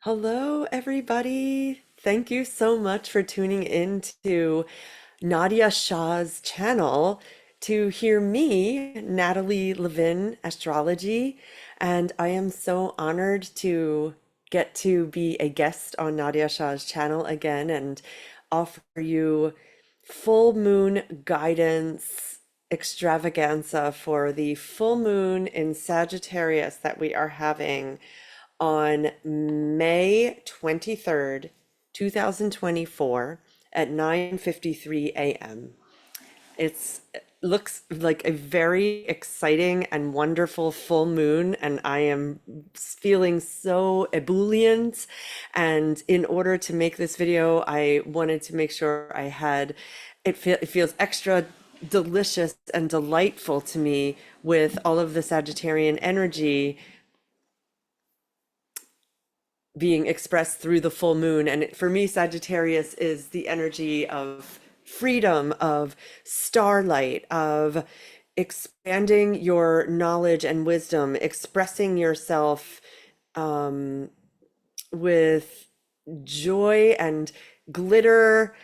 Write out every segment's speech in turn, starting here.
Hello, everybody. Thank you so much for tuning in to Nadiya Shah's channel to hear me, Natalie Levin, Astrology. And I am so honored to get to be a guest on Nadiya Shah's channel again and offer you full moon guidance extravaganza for the full moon in Sagittarius that we are having on May 23rd, 2024 at 9:53 a.m. It's looks like a very exciting and wonderful full moon, and I am feeling so ebullient. And in order to make this video, I wanted to make sure I had it feels extra delicious and delightful to me with all of the Sagittarian energy being expressed through the full moon. And for me, Sagittarius is the energy of freedom, of starlight, of expanding your knowledge and wisdom, expressing yourself with joy and glitter.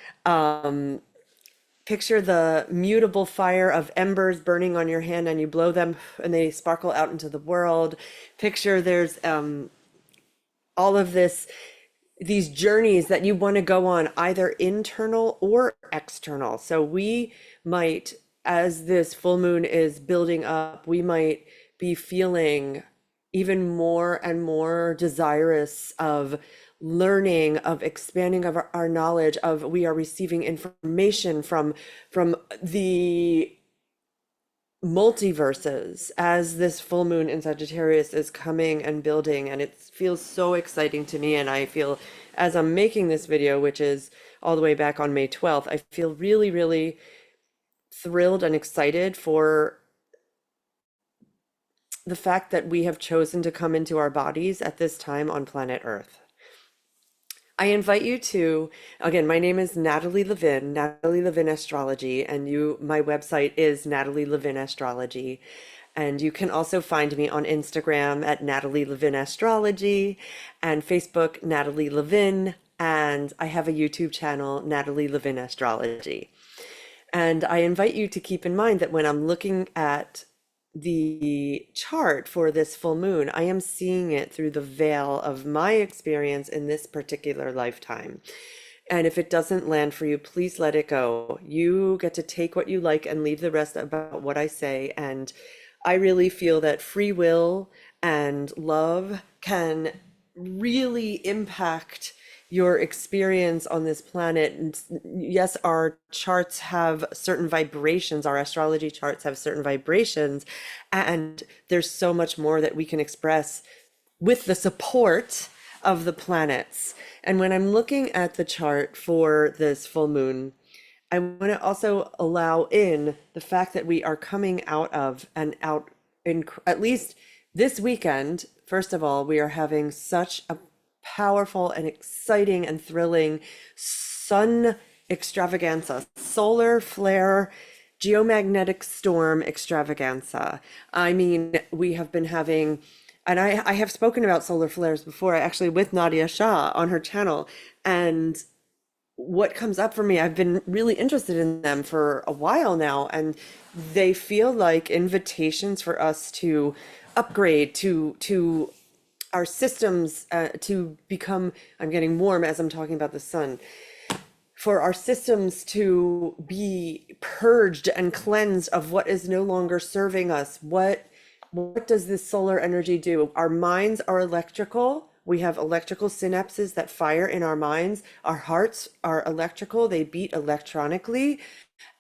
Picture the mutable fire of embers burning on your hand and you blow them and they sparkle out into the world. Picture there's all of these journeys that you want to go on, either internal or external. So we might, as this full moon is building up, we might be feeling even more and more desirous of learning, of expanding of our knowledge, of we are receiving information from the multiverses as this full moon in Sagittarius is coming and building, and it feels so exciting to me. And I feel, as I'm making this video, which is all the way back on May 12th, I feel really, really thrilled and excited for the fact that we have chosen to come into our bodies at this time on planet Earth. I invite you to, again, my name is Natalie Levin, Natalie Levin Astrology, and my website is Natalie Levin Astrology. And you can also find me on Instagram at Natalie Levin Astrology and Facebook, Natalie Levin. And I have a YouTube channel, Natalie Levin Astrology. And I invite you to keep in mind that when I'm looking at the chart for this full moon, I am seeing it through the veil of my experience in this particular lifetime. And if it doesn't land for you, please let it go. You get to take what you like and leave the rest about what I say. And I really feel that free will and love can really impact your experience on this planet. And yes, our charts have certain vibrations, our astrology charts have certain vibrations, and there's so much more that we can express with the support of the planets. And when I'm looking at the chart for this full moon, I want to also allow in the fact that we are coming out of and out in at least this weekend. First of all, we are having such a powerful and exciting and thrilling sun extravaganza, solar flare, geomagnetic storm extravaganza. I mean, we have been having, and I have spoken about solar flares before, actually with Nadiya Shah on her channel. And what comes up for me, I've been really interested in them for a while now, and they feel like invitations for us to upgrade, to our systems, to become, I'm getting warm as I'm talking about the sun, for our systems to be purged and cleansed of what is no longer serving us. What does this solar energy do? Our minds are electrical. We have electrical synapses that fire in our minds. Our hearts are electrical, they beat electronically.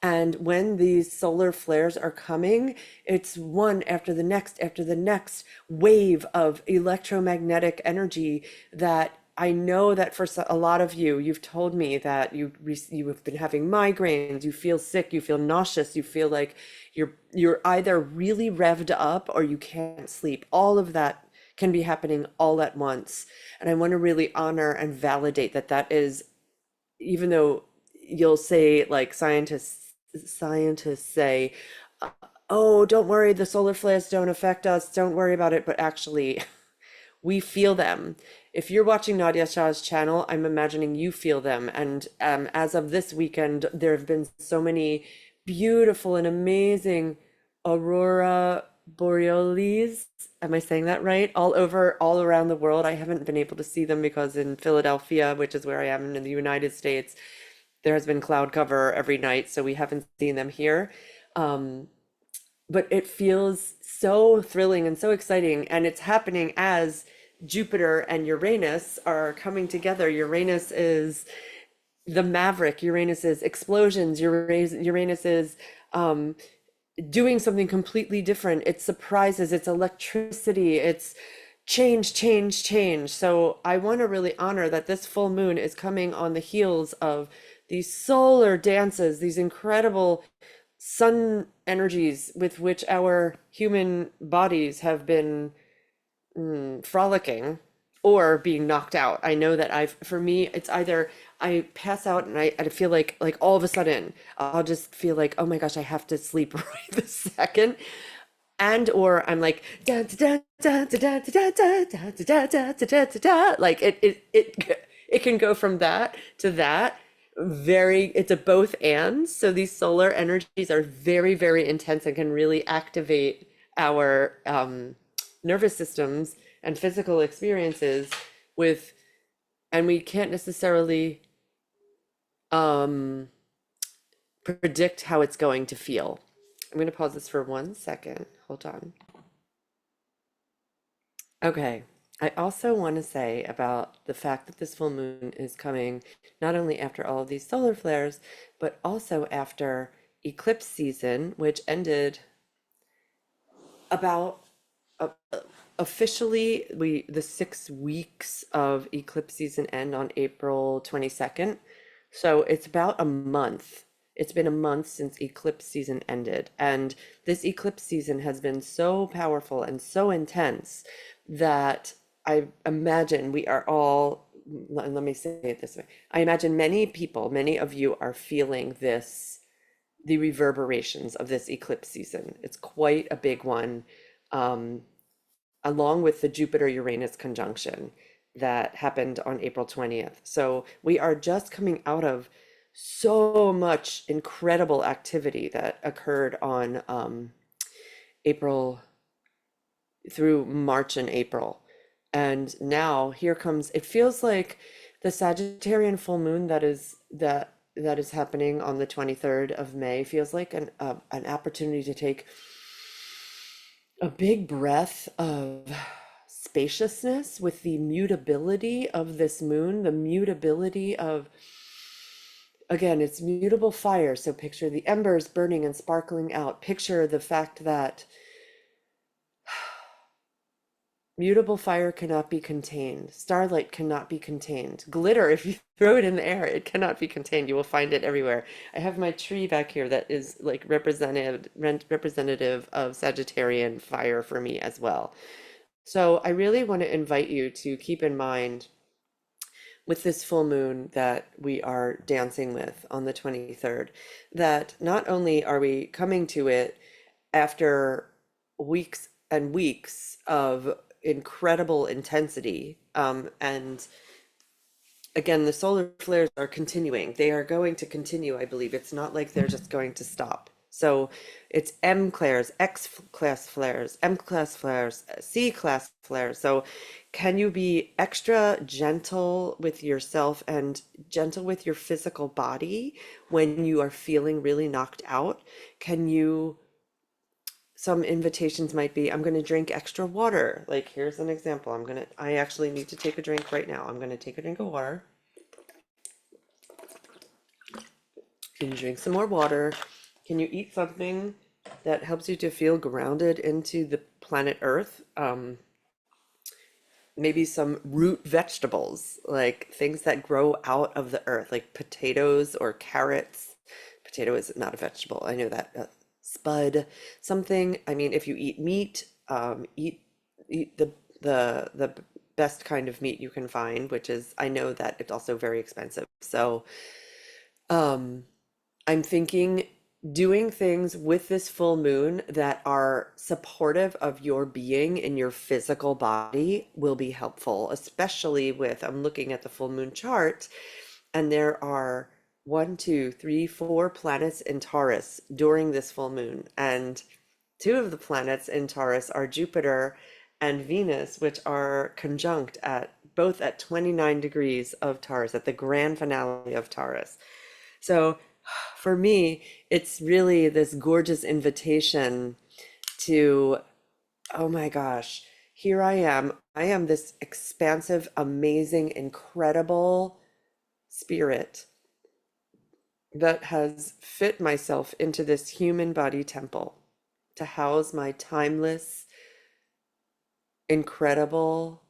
And when these solar flares are coming, it's one after the next wave of electromagnetic energy that I know that for a lot of you, you've told me that you have been having migraines, you feel sick, you feel nauseous, you feel like you're either really revved up or you can't sleep. All of that can be happening all at once. And I want to really honor and validate that that is, even though you'll say, like, scientists say, oh, don't worry, the solar flares don't affect us, don't worry about it, but actually we feel them. If you're watching Nadiya Shah's channel, I'm imagining you feel them. And as of this weekend, there have been so many beautiful and amazing aurora borealis. Am I saying that right? All over, all around the world. I haven't been able to see them because in Philadelphia, which is where I am in the United States, there has been cloud cover every night, so we haven't seen them here. Um, but it feels so thrilling and so exciting, and it's happening as Jupiter and Uranus are coming together. Uranus is the maverick, Uranus is explosions, Uranus is doing something completely different. It's surprises, it's electricity, it's change, change, change. So I want to really honor that this full moon is coming on the heels of these solar dances, these incredible sun energies with which our human bodies have been frolicking or being knocked out. I know that for me, it's either I pass out and I feel like all of a sudden I'll just feel like, oh my gosh, I have to sleep right this second. And or I'm like da da da da da da da da da da da da da da, like it can go from that to that. Very, it's a both and. So these solar energies are very, very intense and can really activate our nervous systems and physical experiences with, and we can't necessarily um predict how it's going to feel. I'm going to pause this for 1 second. Hold on. Okay. I also want to say about the fact that this full moon is coming not only after all of these solar flares, but also after eclipse season, which ended about uh, officially the 6 weeks of eclipse season end on April 22nd. So it's about a month. It's been a month since eclipse season ended. And this eclipse season has been so powerful and so intense that I imagine we are all, let me say it this way. I imagine many people, many of you are feeling this, the reverberations of this eclipse season. It's quite a big one. Um, Along with the Jupiter Uranus conjunction that happened on April 20th. So we are just coming out of so much incredible activity that occurred on April through March and April. And now here comes, it feels like the Sagittarian full moon that is happening on the 23rd of May feels like an opportunity to take a big breath of spaciousness with the mutability of this moon, the mutability of, again, it's mutable fire. So picture the embers burning and sparkling out. Picture the fact that mutable fire cannot be contained. Starlight cannot be contained. Glitter, if you throw it in the air, it cannot be contained. You will find it everywhere. I have my tree back here that is like representative of Sagittarian fire for me as well. So I really want to invite you to keep in mind with this full moon that we are dancing with on the 23rd, that not only are we coming to it after weeks and weeks of incredible intensity, and again, the solar flares are continuing. They are going to continue, I believe. It's not like they're just going to stop. So it's M flares, X class flares, M class flares, C class flares. So can you be extra gentle with yourself and gentle with your physical body when you are feeling really knocked out? Can you, some invitations might be, I'm going to drink extra water. Like here's an example. I actually need to take a drink right now. I'm going to take a drink of water. Can you drink some more water? Can you eat something that helps you to feel grounded into the planet Earth? Maybe some root vegetables, like things that grow out of the earth, like potatoes or carrots. Potato is not a vegetable. I know that. Spud, something. I mean, if you eat meat, eat the best kind of meat you can find, which is, I know that it's also very expensive. So, um, I'm thinking doing things with this full moon that are supportive of your being in your physical body will be helpful, especially with, I'm looking at the full moon chart, and there are one, two, three, four planets in Taurus during this full moon. And two of the planets in Taurus are Jupiter and Venus, which are conjunct at both at 29 degrees of Taurus, at the grand finale of Taurus. So for me, it's really this gorgeous invitation to, oh my gosh, here I am. I am this expansive, amazing, incredible spirit that has fit myself into this human body temple to house my timeless, incredible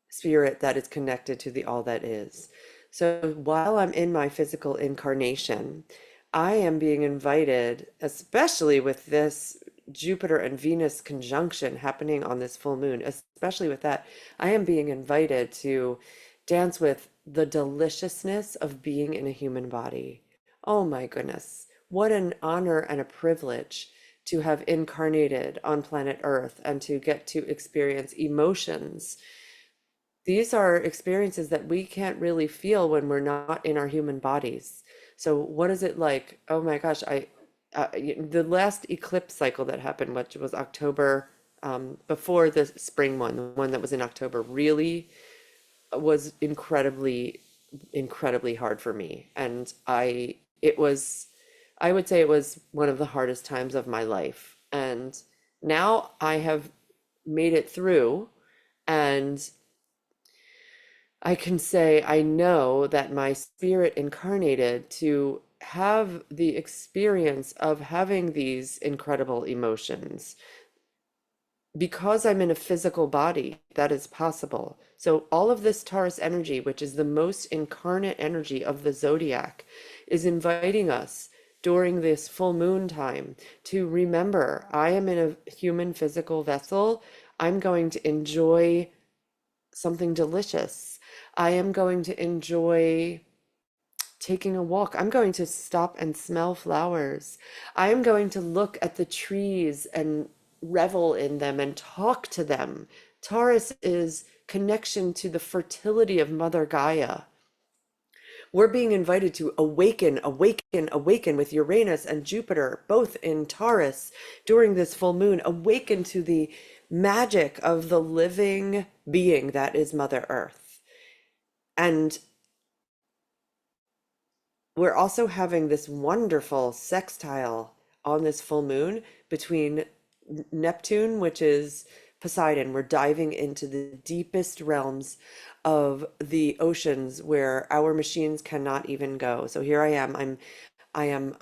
spirit that is connected to the all that is. So while I'm in my physical incarnation, I am being invited, especially with this Jupiter and Venus conjunction happening on this full moon, especially with that, I am being invited to dance with the deliciousness of being in a human body. Oh my goodness. What an honor and a privilege to have incarnated on planet Earth and to get to experience emotions. These are experiences that we can't really feel when we're not in our human bodies. So what is it like? Oh my gosh, the last eclipse cycle that happened, which was October, before the spring one, the one that was in October, really was incredibly hard for me. And I would say it was one of the hardest times of my life. And now I have made it through, and I can say I know that my spirit incarnated to have the experience of having these incredible emotions. Because I'm in a physical body, that is possible. So all of this Taurus energy, which is the most incarnate energy of the zodiac, is inviting us during this full moon time to remember, I am in a human physical vessel. I'm going to enjoy something delicious. I am going to enjoy taking a walk. I'm going to stop and smell flowers. I am going to look at the trees and revel in them and talk to them. Taurus is connection to the fertility of Mother Gaia. We're being invited to awaken with Uranus and Jupiter, both in Taurus during this full moon. Awaken to the magic of the living being that is Mother Earth. And we're also having this wonderful sextile on this full moon between Neptune, which is Poseidon. We're diving into the deepest realms of the oceans where our machines cannot even go. So here I am. I am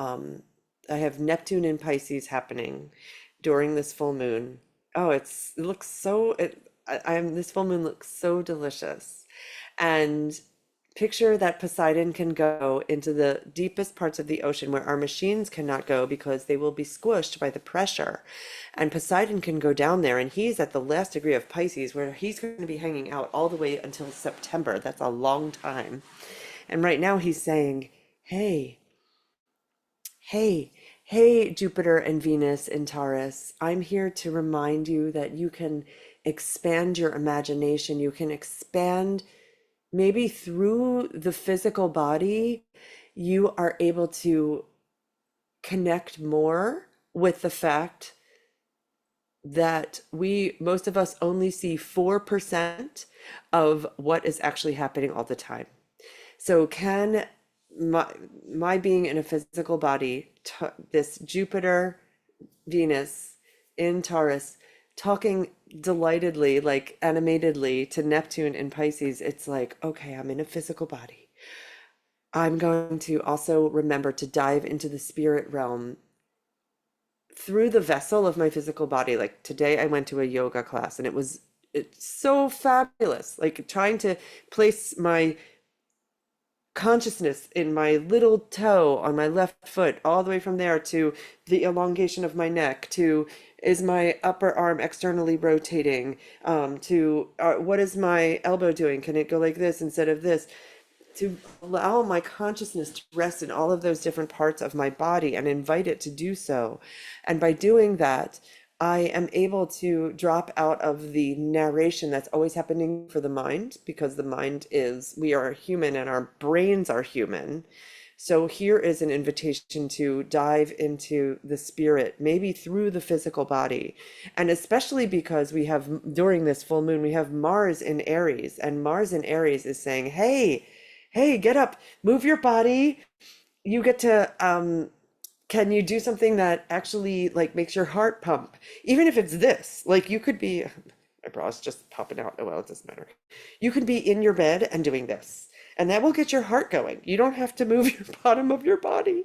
I have Neptune in Pisces happening during this full moon. Oh, it looks so I'm this full moon looks so delicious. And picture that Poseidon can go into the deepest parts of the ocean where our machines cannot go because they will be squished by the pressure. And Poseidon can go down there, and he's at the last degree of Pisces where he's going to be hanging out all the way until September. That's a long time. And right now he's saying, hey, hey, hey, Jupiter and Venus in Taurus, I'm here to remind you that you can expand your imagination. You can expand maybe through the physical body, you are able to connect more with the fact that most of us only see 4% of what is actually happening all the time. So can my being in a physical body, this Jupiter, Venus in Taurus, talking delightedly, like animatedly to Neptune in Pisces, it's like, okay, I'm in a physical body. I'm going to also remember to dive into the spirit realm through the vessel of my physical body. Like today I went to a yoga class and it's so fabulous. Like trying to place my consciousness in my little toe on my left foot, all the way from there to the elongation of my neck, to is my upper arm externally rotating, to what is my elbow doing? Can it go like this instead of this? to allow my consciousness to rest in all of those different parts of my body and invite it to do so. And by doing that, I am able to drop out of the narration that's always happening for the mind, because the mind is, we are human and our brains are human. So here is an invitation to dive into the spirit, maybe through the physical body. And especially because we have, during this full moon, we have Mars in Aries, and Mars in Aries is saying, hey, hey, get up, move your body. You get to, can you do something that actually like makes your heart pump? Even if it's this, like you could be, my braw's just popping out. Oh, well, it doesn't matter. You could be in your bed and doing this, and that will get your heart going. You don't have to move your bottom of your body,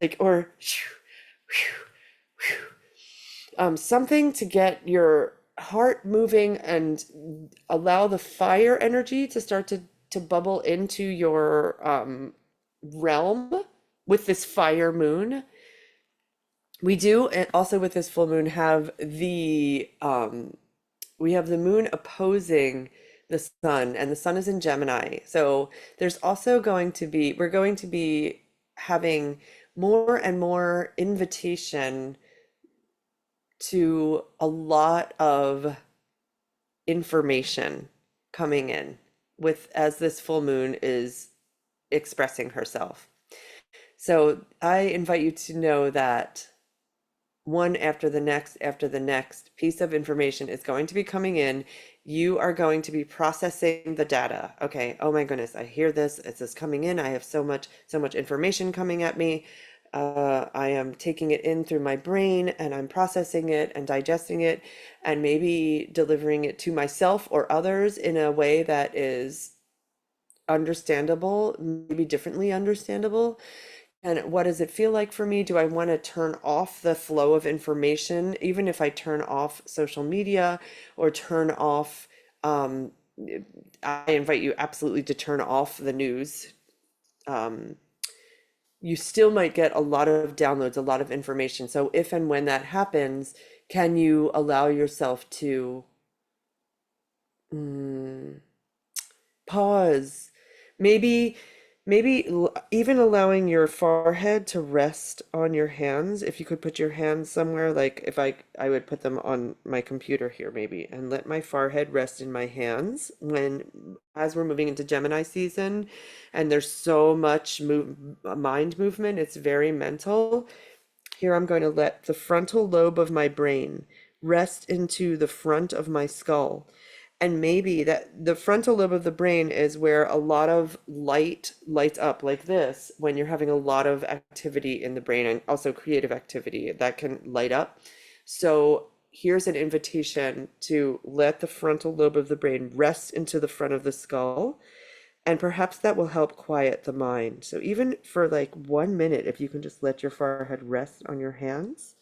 like, or something to get your heart moving and allow the fire energy to start to bubble into your realm with this fire moon. We do, and also with this full moon, have the we have the moon opposing the sun, and the sun is in Gemini. So there's also going to be, we're going to be having more and more invitation to a lot of information coming in with, as this full moon is expressing herself. So I invite you to know that one after the next piece of information is going to be coming in. You are going to be processing the data. Okay, oh my goodness, I hear this, it's just coming in. I have so much information coming at me. I am taking it in through my brain, and I'm processing it and digesting it, and maybe delivering it to myself or others in a way that is understandable, maybe differently understandable. And what does it feel like for me? Do I want to turn off the flow of information, even if I turn off social media or turn off, um, I invite you absolutely to turn off the news. Um, you still might get a lot of downloads, a lot of information. So if and when that happens, can you allow yourself to mm, pause? Maybe, even allowing your forehead to rest on your hands. If you could put your hands somewhere, like if I would put them on my computer here maybe, and let my forehead rest in my hands when, as we're moving into Gemini season, and there's so much mind movement, it's very mental. Here I'm going to let the frontal lobe of my brain rest into the front of my skull. And maybe that the frontal lobe of the brain is where a lot of light lights up, like this, when you're having a lot of activity in the brain, and also creative activity that can light up. So here's an invitation to let the frontal lobe of the brain rest into the front of the skull. And perhaps that will help quiet the mind. So even for like 1 minute, if you can just let your forehead rest on your hands,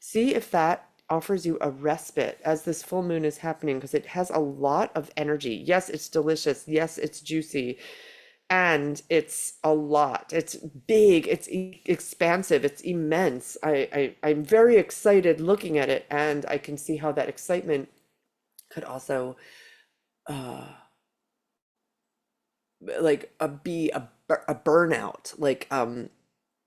see if that offers you a respite as this full moon is happening, because it has a lot of energy. Yes, it's delicious. Yes, it's juicy. And it's a lot. It's big. It's expansive. It's immense. I'm very excited looking at it, and I can see how that excitement could also uh, like be a burnout, like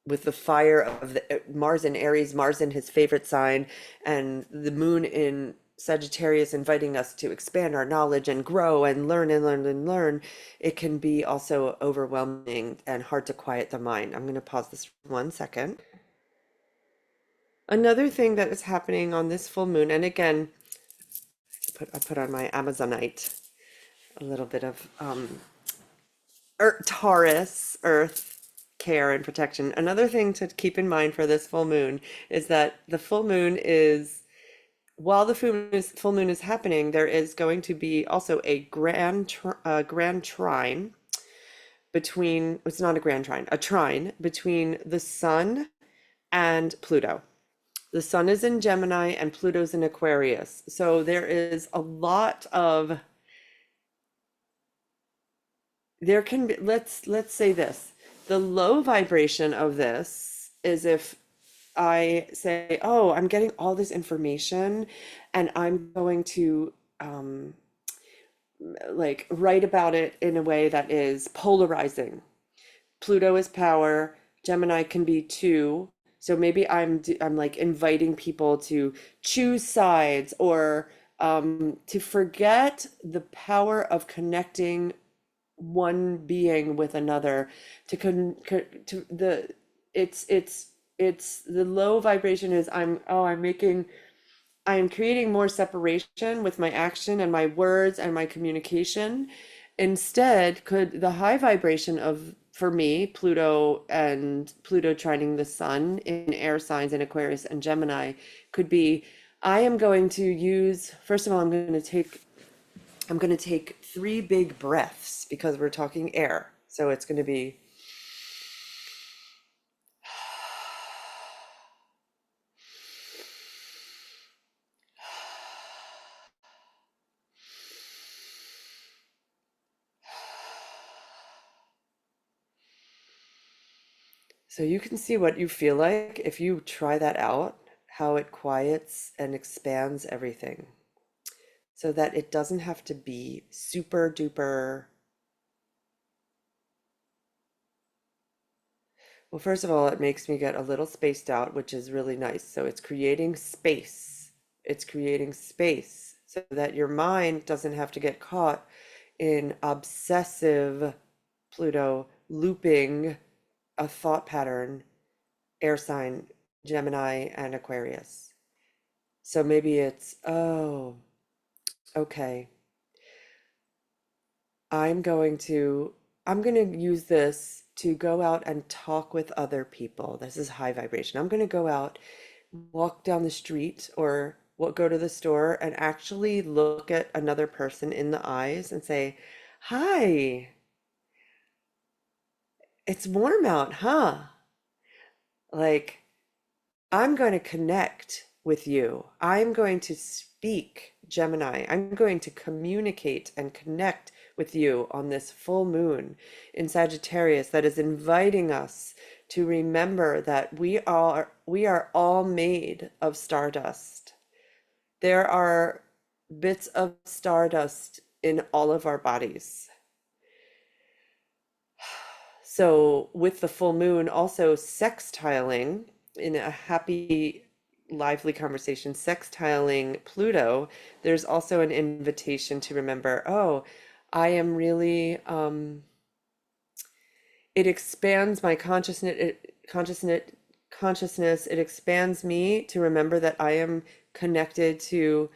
with the fire of the Mars in Aries, Mars in his favorite sign, and the moon in Sagittarius inviting us to expand our knowledge and grow and learn and learn and learn. It can be also overwhelming and hard to quiet the mind. I'm going to pause this for 1 second. Another thing that is happening on this full moon, and again, I put on my Amazonite, a little bit of Taurus, Earth, care and protection. Another thing to keep in mind for this full moon is that the full moon is, while the full moon is happening, there is going to be also a grand trine between, it's not a grand trine, a trine between the sun and Pluto. The sun is in Gemini and Pluto's in Aquarius. So there is a lot of, there can be, let's say this, the low vibration of this is if I say, oh, I'm getting all this information, and I'm going to like write about it in a way that is polarizing. Pluto is power, Gemini can be two. So maybe I'm like inviting people to choose sides or to forget the power of connecting one being with another, to to the it's the low vibration is I am creating more separation with my action and my words and my communication. Instead, could the high vibration of, for me, Pluto trining the sun in air signs in Aquarius and Gemini could be, I am going to use, first of all, I'm going to take three big breaths because we're talking air. So it's going to be, so you can see what you feel like if you try that out, how it quiets and expands everything so that it doesn't have to be super duper. Well, first of all, it makes me get a little spaced out, which is really nice. So it's creating space. It's creating space so that your mind doesn't have to get caught in obsessive Pluto looping a thought pattern, air sign, Gemini and Aquarius. So maybe it's, oh, okay. I'm going to I'm going to use this to go out and talk with other people. This is high vibration. I'm going to go out, walk down the street or go to the store and actually look at another person in the eyes and say, "Hi, it's warm out, huh?" Like, I'm going to connect with you. I'm going to speak, Gemini. I'm going to communicate and connect with you on this full moon in Sagittarius that is inviting us to remember that we are all made of stardust. There are bits of stardust in all of our bodies. So with the full moon also sextiling in a happy, lively conversation, sextiling Pluto, there's also an invitation to remember, oh, I am really, it expands my consciousness. It expands me to remember that I am connected to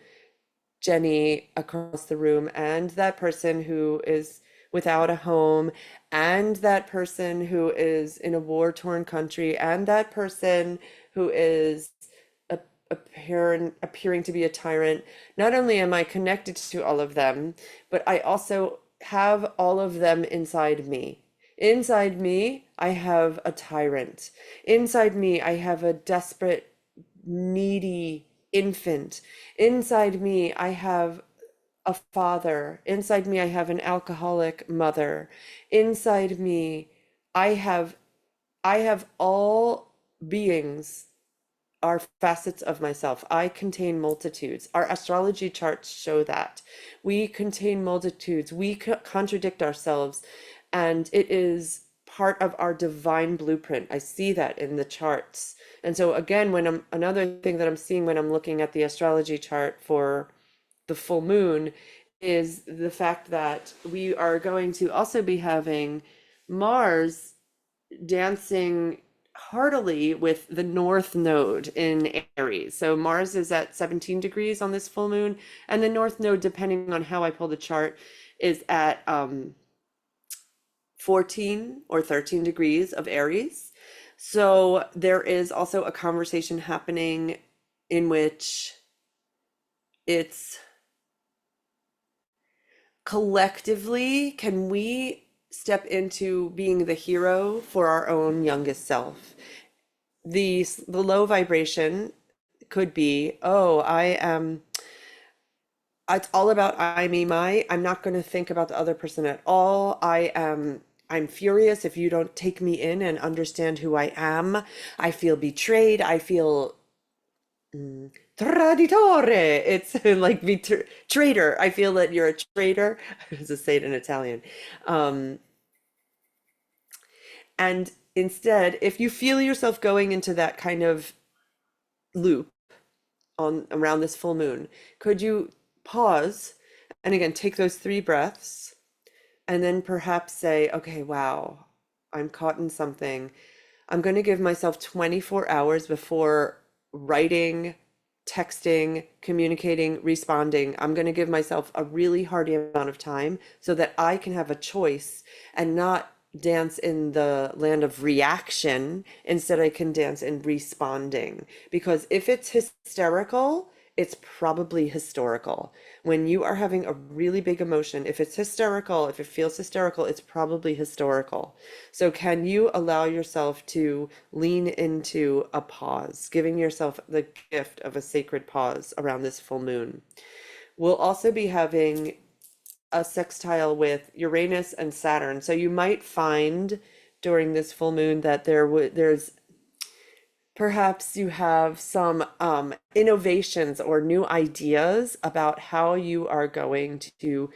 Jenny across the room and that person who is without a home and that person who is in a war-torn country and that person who is appearing to be a tyrant. Not only am I connected to all of them, but I also have all of them inside me. Inside me, I have a tyrant. Inside me, I have a desperate, needy infant. Inside me, I have a father. Inside me, I have an alcoholic mother. Inside me, I have I have all beings are facets of myself. I contain multitudes. Our astrology charts show that. We contain multitudes. We contradict ourselves, and it is part of our divine blueprint. I see that in the charts. And so again, another thing that I'm seeing when I'm looking at the astrology chart for the full moon is the fact that we are going to also be having Mars dancing heartily with the North Node in Aries. So Mars is at 17 degrees on this full moon, and the North Node, depending on how I pull the chart, is at 14 or 13 degrees of Aries. So there is also a conversation happening in which it's collectively, can we step into being the hero for our own youngest self? The low vibration could be, oh, it's all about I, me, my. I'm not going to think about the other person at all. I'm furious if you don't take me in and understand who I am. I feel betrayed. I feel traditore. It's like traitor. I feel that you're a traitor. I was to say it in Italian. Um, and instead, if you feel yourself going into that kind of loop on around this full moon, could you pause and again take those 3 breaths and then perhaps say, okay, wow, I'm caught in something. I'm going to give myself 24 hours before writing, texting, communicating, responding. I'm going to give myself a really hardy amount of time so that I can have a choice and not dance in the land of reaction. Instead, I can dance in responding. Because if it's hysterical, it's probably historical. When you are having a really big emotion, if it's hysterical, if it feels hysterical, it's probably historical. So, can you allow yourself to lean into a pause, giving yourself the gift of a sacred pause around this full moon? We'll also be having a sextile with Uranus and Saturn. So, you might find during this full moon that there's perhaps you have some innovations or new ideas about how you are going to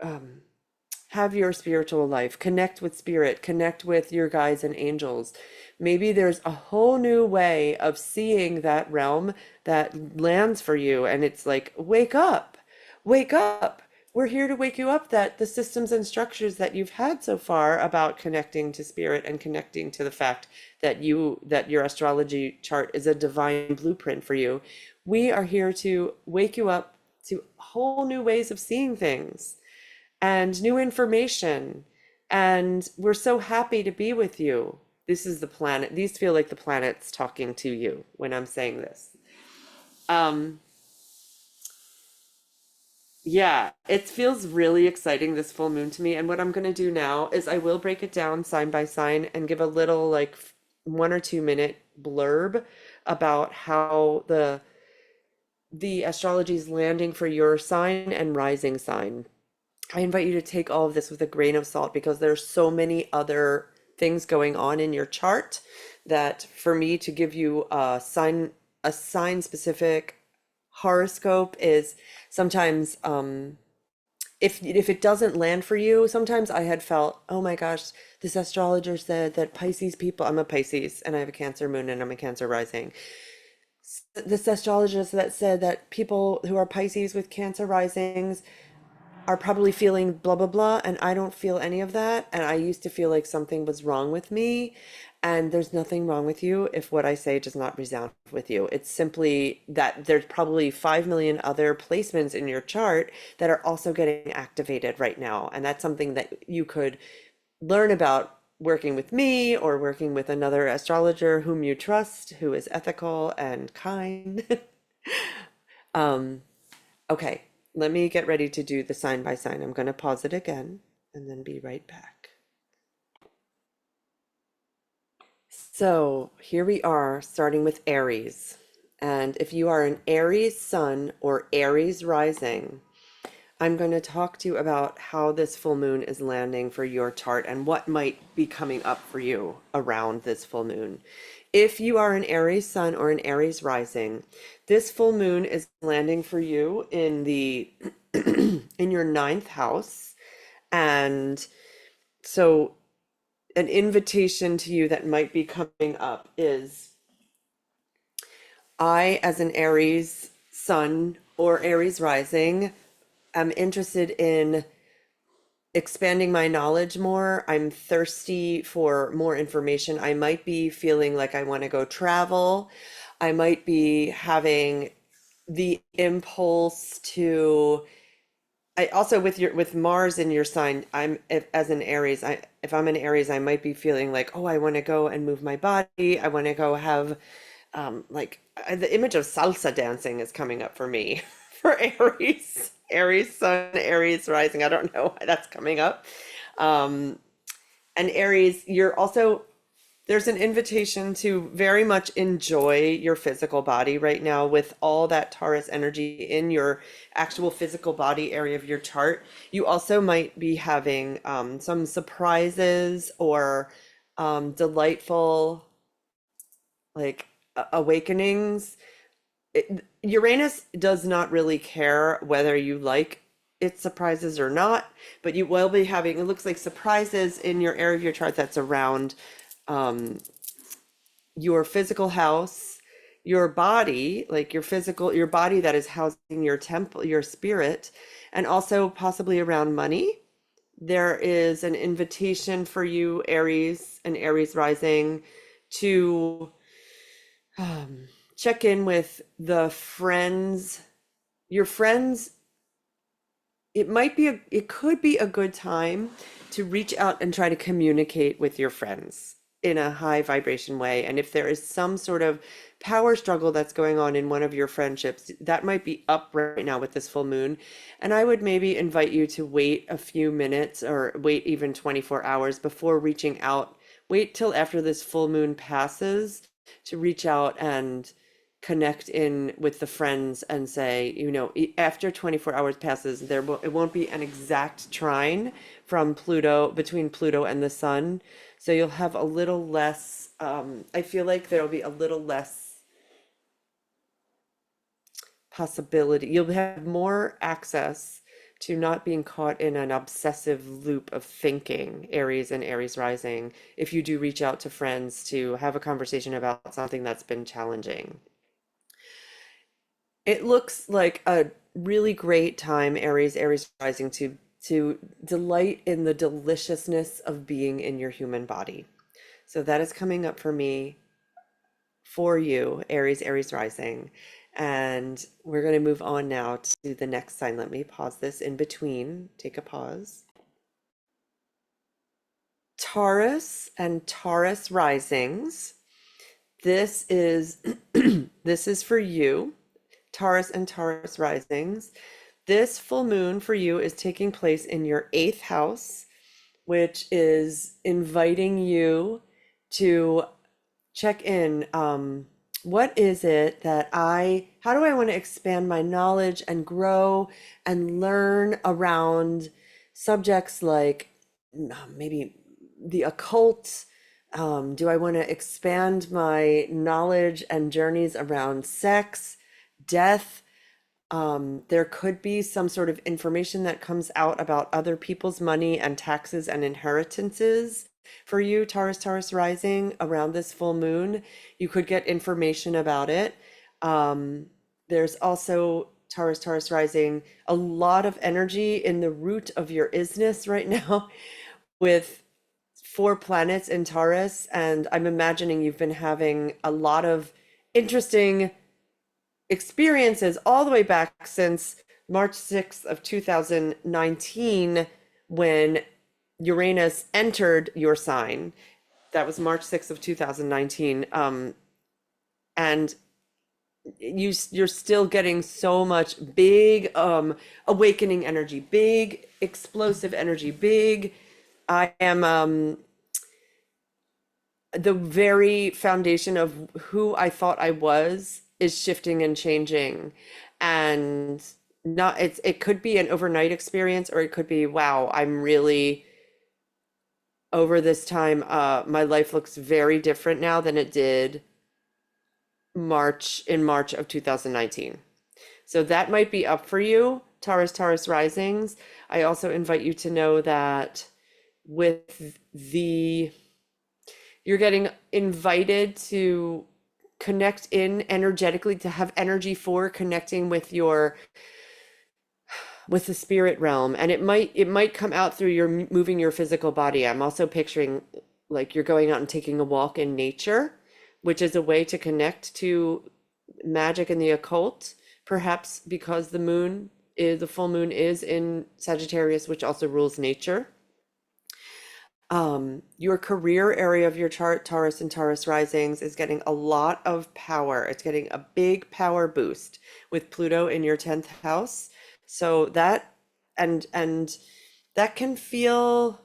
um, have your spiritual life, connect with spirit, connect with your guides and angels. Maybe there's a whole new way of seeing that realm that lands for you. And it's like, wake up, wake up. We're here to wake you up that the systems and structures that you've had so far about connecting to spirit and connecting to the fact that that your astrology chart is a divine blueprint for you. We are here to wake you up to whole new ways of seeing things and new information. And we're so happy to be with you. This is the planet. These feel like the planets talking to you when I'm saying this. Um, yeah, it feels really exciting, this full moon to me. And what I'm going to do now is I will break it down sign by sign and give a little like 1 or 2 minute blurb about how the astrology is landing for your sign and rising sign. I invite you to take all of this with a grain of salt because there's so many other things going on in your chart that for me to give you a sign specific horoscope is sometimes if it doesn't land for you, sometimes I had felt, oh my gosh, this astrologer said that Pisces people, I'm a Pisces and I have a Cancer moon and I'm a Cancer rising. This astrologist that said that people who are Pisces with Cancer risings are probably feeling blah blah blah, and I don't feel any of that, and I used to feel like something was wrong with me, and there's nothing wrong with you if what I say does not resound with you. It's simply that there's probably 5 million other placements in your chart that are also getting activated right now, and that's something that you could learn about working with me or working with another astrologer whom you trust, who is ethical and kind. um Okay, let me get ready to do the sign by sign. I'm going to pause it again and then be right back. So here we are, starting with Aries. And if you are an Aries sun or Aries rising, I'm going to talk to you about how this full moon is landing for your chart and what might be coming up for you around this full moon. If you are an Aries sun or an Aries rising, this full moon is landing for you in the in your ninth house. And so an invitation to you that might be coming up is I, as an Aries sun or Aries rising, am interested in expanding my knowledge more. I'm thirsty for more information. I might be feeling like I want to go travel. I might be having the impulse to I also with Mars in your sign, as an Aries, if I'm an Aries, I might be feeling like, oh, I want to go and move my body. I want to go have the image of salsa dancing is coming up for me for Aries, Aries sun, Aries rising. I don't know why that's coming up. Um, and Aries, you're also there's an invitation to very much enjoy your physical body right now with all that Taurus energy in your actual physical body area of your chart. You also might be having some surprises or delightful like awakenings Uranus does not really care whether you like its surprises or not, but you will be having, it looks like surprises in your area of your chart that's around your physical house, your body, like your physical, your body that is housing your temple, your spirit, and also possibly around money. There is an invitation for you, Aries and Aries rising, to check in with the friends, your friends. It could be a good time to reach out and try to communicate with your friends in a high vibration way. And if there is some sort of power struggle that's going on in one of your friendships, that might be up right now with this full moon. And I would maybe invite you to wait a few minutes or wait even 24 hours before reaching out. Wait till after this full moon passes to reach out and connect in with the friends and say, after 24 hours passes, it won't be an exact trine from Pluto, between Pluto and the sun. So you'll have a little less, I feel like there'll be a little less possibility. You'll have more access to not being caught in an obsessive loop of thinking, Aries and Aries rising, if you do reach out to friends to have a conversation about something that's been challenging. It looks like a really great time, Aries rising, to delight in the deliciousness of being in your human body. So that is coming up for me, for you, Aries rising. And we're going to move on now to the next sign. Let me pause this in between. Take a pause. Taurus and Taurus risings. This is this is for you. Taurus and Taurus risings. This full moon for you is taking place in your eighth house, which is inviting you to check in. What is it that how do I want to expand my knowledge and grow and learn around subjects like maybe the occult? Do I want to expand my knowledge and journeys around sex, death? There could be some sort of information that comes out about other people's money and taxes and inheritances for you, Taurus rising, around this full moon. You could get information about it. There's also Taurus rising, a lot of energy in the root of your isness right now with 4 planets in Taurus. And I'm imagining you've been having a lot of interesting experiences all the way back since March 6th of 2019, when Uranus entered your sign. That was March 6th of 2019. And you're still getting so much big awakening energy, big explosive energy, big I am the very foundation of who I thought I was is shifting and changing. And not it could be an overnight experience, or it could be, wow, I'm really over this time, my life looks very different now than it did in March of 2019. So that might be up for you, Taurus risings. I also invite you to know that you're getting invited to connect in energetically, to have energy for connecting with the spirit realm. And it might come out through your moving your physical body. I'm also picturing like you're going out and taking a walk in nature, which is a way to connect to magic and the occult, perhaps because the full moon is in Sagittarius, which also rules nature. Your career area of your chart, Taurus and Taurus risings, is getting a lot of power. It's getting a big power boost with Pluto in your 10th house. So that and that can feel,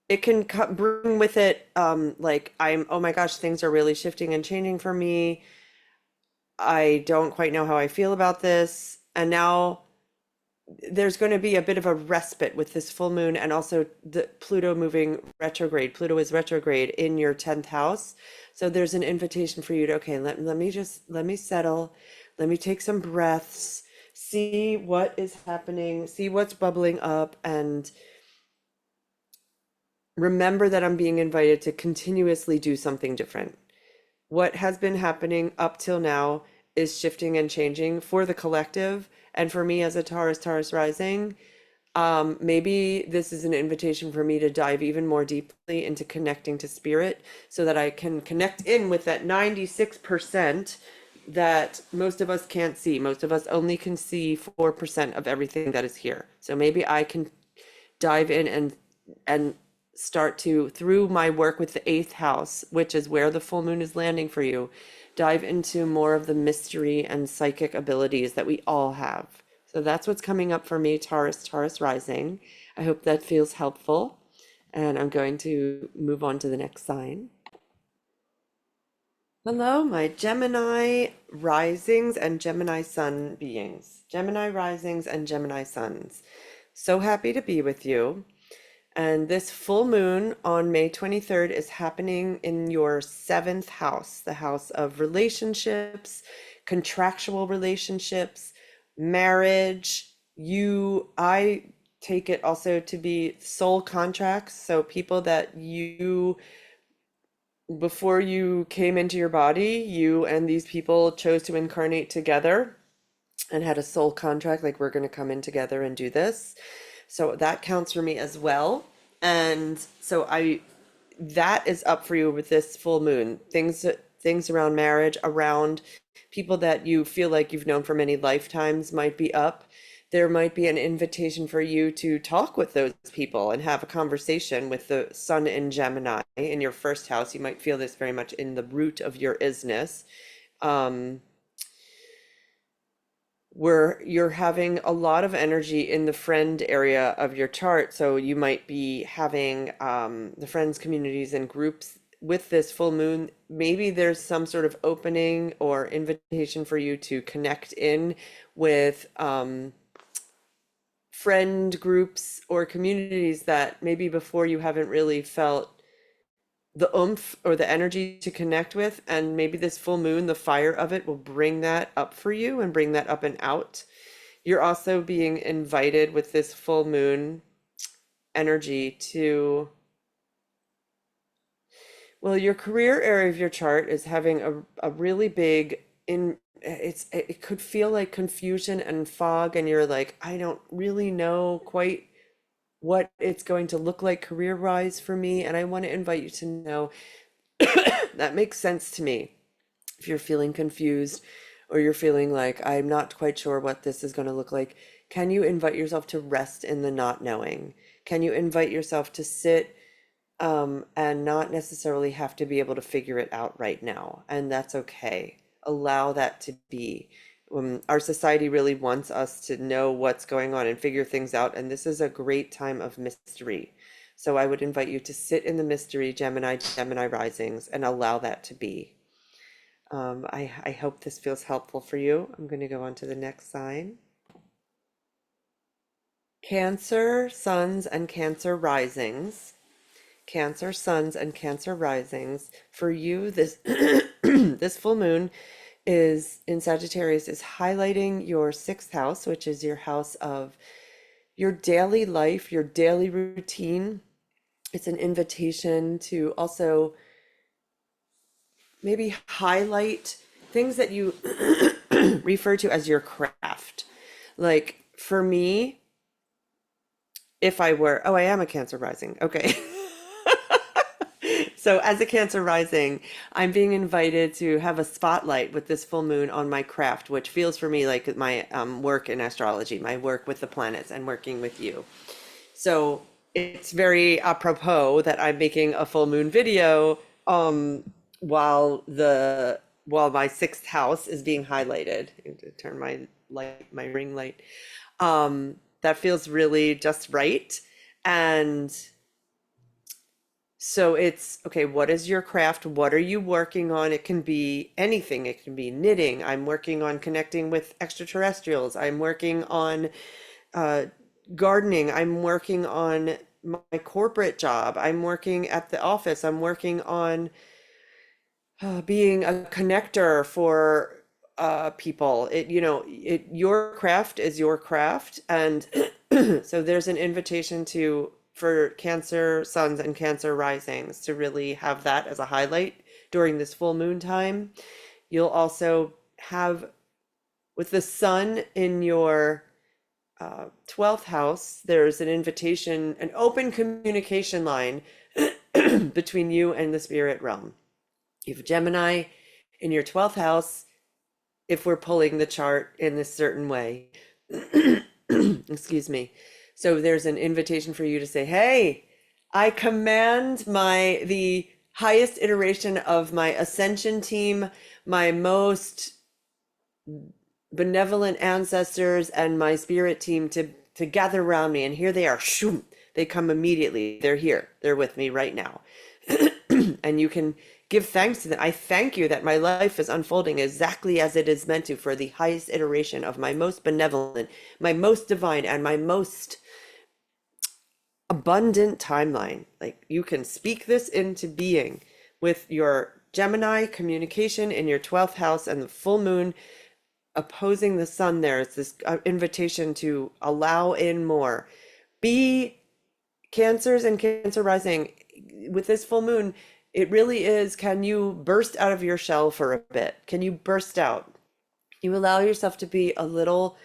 it can bring with it like, oh my gosh, things are really shifting and changing for me. I don't quite know how I feel about this. And now there's going to be a bit of a respite with this full moon, and also the Pluto moving retrograde. Pluto is retrograde in your 10th house. So there's an invitation for you to, okay, let me settle. Let me take some breaths, see what is happening, see what's bubbling up, and remember that I'm being invited to continuously do something different. What has been happening up till now is shifting and changing for the collective. And for me as a Taurus rising, maybe this is an invitation for me to dive even more deeply into connecting to spirit so that I can connect in with that 96% that most of us can't see. Most of us only can see 4% of everything that is here. So maybe I can dive in and start to, through my work with the eighth house, which is where the full moon is landing for you, dive into more of the mystery and psychic abilities that we all have. So that's what's coming up for me, Taurus rising. I hope that feels helpful. And I'm going to move on to the next sign. Hello, my Gemini risings and Gemini sun beings. Gemini risings and Gemini suns. So happy to be with you. And this full moon on May 23rd is happening in your seventh house, the house of relationships, contractual relationships, marriage. I take it also to be soul contracts. So people that you, before you came into your body, you and these people chose to incarnate together and had a soul contract, like we're going to come in together and do this. So that counts for me as well. And so that is up for you with this full moon. Things around marriage, around people that you feel like you've known for many lifetimes might be up. There might be an invitation for you to talk with those people and have a conversation with the sun in Gemini in your first house. You might feel this very much in the root of your isness. Where you're having a lot of energy in the friend area of your chart. So you might be having the friends communities and groups with this full moon. Maybe there's some sort of opening or invitation for you to connect in with friend groups or communities that maybe before you haven't really felt the oomph or the energy to connect with. And maybe this full moon, the fire of it will bring that up for you and bring that up and out. You're also being invited with this full moon energy to, well, your career area of your chart is having a really big it could feel like confusion and fog, and you're like, I don't really know quite what it's going to look like career-wise for me. And I want to invite you to know that makes sense to me. If you're feeling confused or you're feeling like I'm not quite sure what this is going to look like, can you invite yourself to rest in the not knowing? Can you invite yourself to sit and not necessarily have to be able to figure it out right now? And that's okay. Allow that to be. Our society really wants us to know what's going on and figure things out, and this is a great time of mystery. So I would invite you to sit in the mystery, Gemini risings, and allow that to be. I hope this feels helpful for you. I'm going to go on to the next sign. Cancer suns and Cancer risings. Cancer suns and Cancer risings. For you, this this full moon is in Sagittarius is highlighting your sixth house, which is your house of your daily life, your daily routine. It's an invitation to also maybe highlight things that you refer to as your craft. Like for me, if I were, oh, I am a Cancer rising. Okay. So as a Cancer rising, I'm being invited to have a spotlight with this full moon on my craft, which feels for me like my work in astrology, my work with the planets and working with you. So it's very apropos that I'm making a full moon video while my sixth house is being highlighted. I have to turn my ring light. That feels really just right. And so it's okay, what is your craft? What are you working on? It can be anything. It can be knitting. I'm working on connecting with extraterrestrials. I'm working on gardening. I'm working on my corporate job. I'm working at the office. I'm working on being a connector for people. Your craft is your craft, and so there's an invitation to for Cancer suns and Cancer risings to really have that as a highlight during this full moon time. You'll also have with the sun in your 12th house, there's an invitation, an open communication line between you and the spirit realm. You have Gemini in your 12th house, if we're pulling the chart in this certain way. Excuse me. So there's an invitation for you to say, hey, I command the highest iteration of my ascension team, my most benevolent ancestors and my spirit team to gather around me, and here they are. Shoom, they come immediately. They're here. They're with me right now. And you can give thanks to them. I thank you that my life is unfolding exactly as it is meant to, for the highest iteration of my most benevolent, my most divine, and my most abundant timeline. Like, you can speak this into being with your Gemini communication in your 12th house and the full moon opposing the sun. There is this invitation to allow in more. Be Cancers and Cancer rising with this full moon. It really is, can you burst out of your shell for a bit? Can you burst out? You allow yourself to be a little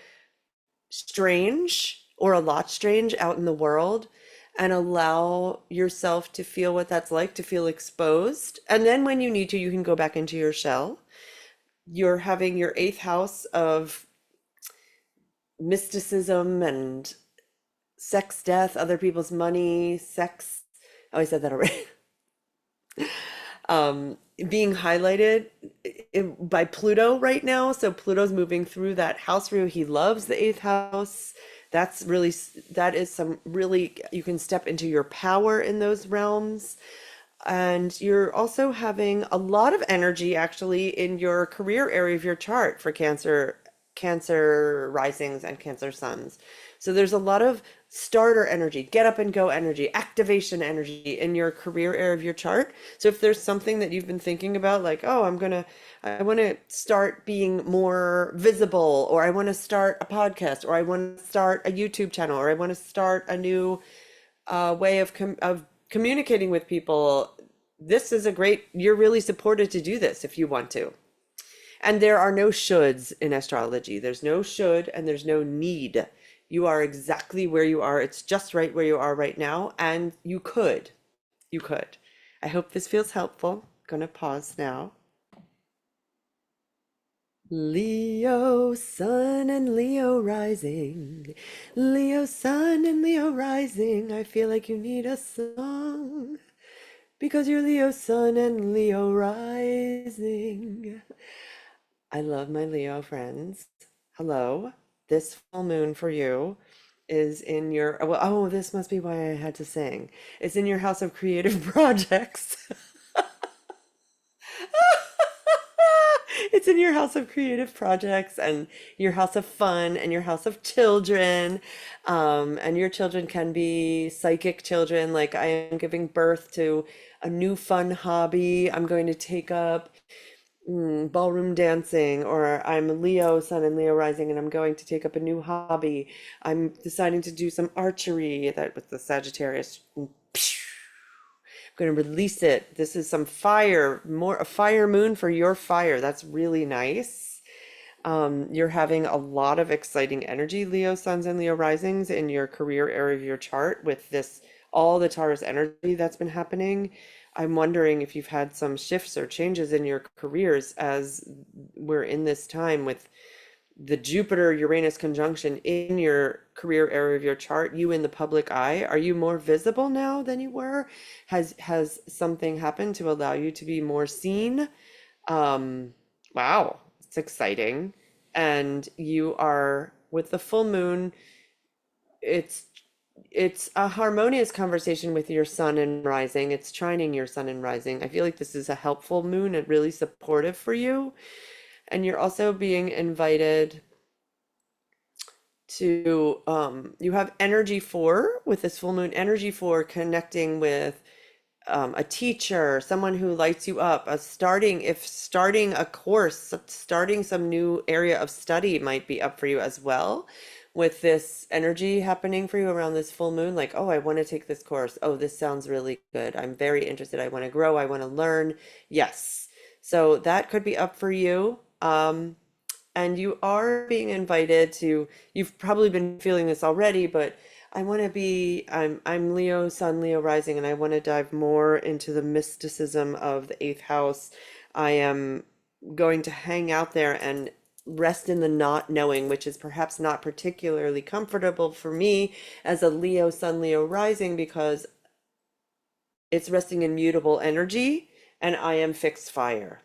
strange or a lot strange out in the world, and allow yourself to feel what that's like, to feel exposed. And then when you need to, you can go back into your shell. You're having your 8th house of mysticism and sex, death, other people's money, sex. Oh, I said that already. Being highlighted by Pluto right now. So Pluto's moving through that house for you. He loves the 8th house. That is some really, you can step into your power in those realms. And you're also having a lot of energy actually in your career area of your chart for Cancer risings and Cancer suns. So there's a lot of starter energy, get up and go energy, activation energy in your career area of your chart. So if there's something that you've been thinking about, like, oh, I want to start being more visible, or I want to start a podcast, or I want to start a YouTube channel, or I want to start a new way of communicating with people, this is you're really supported to do this if you want to. And there are no shoulds in astrology. There's no should and there's no need. You are exactly where you are. It's just right where you are right now. And you could. I hope this feels helpful. Gonna pause now. Leo sun and Leo rising. Leo sun and Leo rising. I feel like you need a song because you're Leo sun and Leo rising. I love my Leo friends. Hello. This full moon for you is in your, well, oh, this must be why I had to sing. It's in your house of creative projects. It's in your house of creative projects and your house of fun and your house of children. And your children can be psychic children. Like, I am giving birth to a new fun hobby. I'm going to take up ballroom dancing, or I'm Leo sun and Leo rising and I'm going to take up a new hobby. I'm deciding to do some archery, that with the Sagittarius. I'm going to release it. This is some fire, more a fire moon for your fire. That's really nice. You're having a lot of exciting energy, Leo suns and Leo risings, in your career area of your chart with this, all the Taurus energy that's been happening. I'm wondering if you've had some shifts or changes in your careers as we're in this time with the Jupiter-Uranus conjunction in your career area of your chart, you in the public eye. Are you more visible now than you were? Has something happened to allow you to be more seen? Wow, it's exciting. And you are, with the full moon, it's a harmonious conversation with your sun and rising. It's trining your sun and rising. I feel like this is a helpful moon and really supportive for you. And you're also being invited to, you have energy for, with this full moon, energy for connecting with a teacher, someone who lights you up, if starting a course, starting some new area of study might be up for you as well. With this energy happening for you around this full moon, like, oh, I want to take this course. Oh, this sounds really good. I'm very interested. I want to grow. I want to learn. Yes. So that could be up for you. And you are being invited to, you've probably been feeling this already, but I'm Leo, Sun, Leo rising, and I want to dive more into the mysticism of the eighth house. I am going to hang out there and rest in the not knowing, which is perhaps not particularly comfortable for me as a Leo, Sun, Leo rising, because it's resting in mutable energy and I am fixed fire.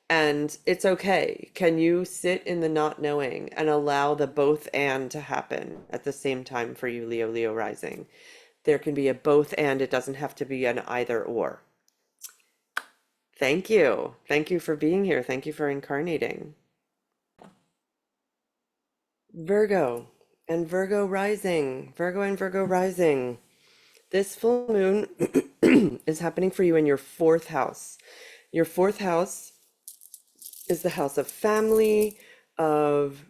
And it's okay. Can you sit in the not knowing and allow the both and to happen at the same time for you, Leo, Leo rising? There can be a both and, it doesn't have to be an either or. Thank you. Thank you for being here. Thank you for incarnating. Virgo and Virgo rising. Virgo and Virgo rising. This full moon is happening for you in your fourth house. Your fourth house is the house of family, of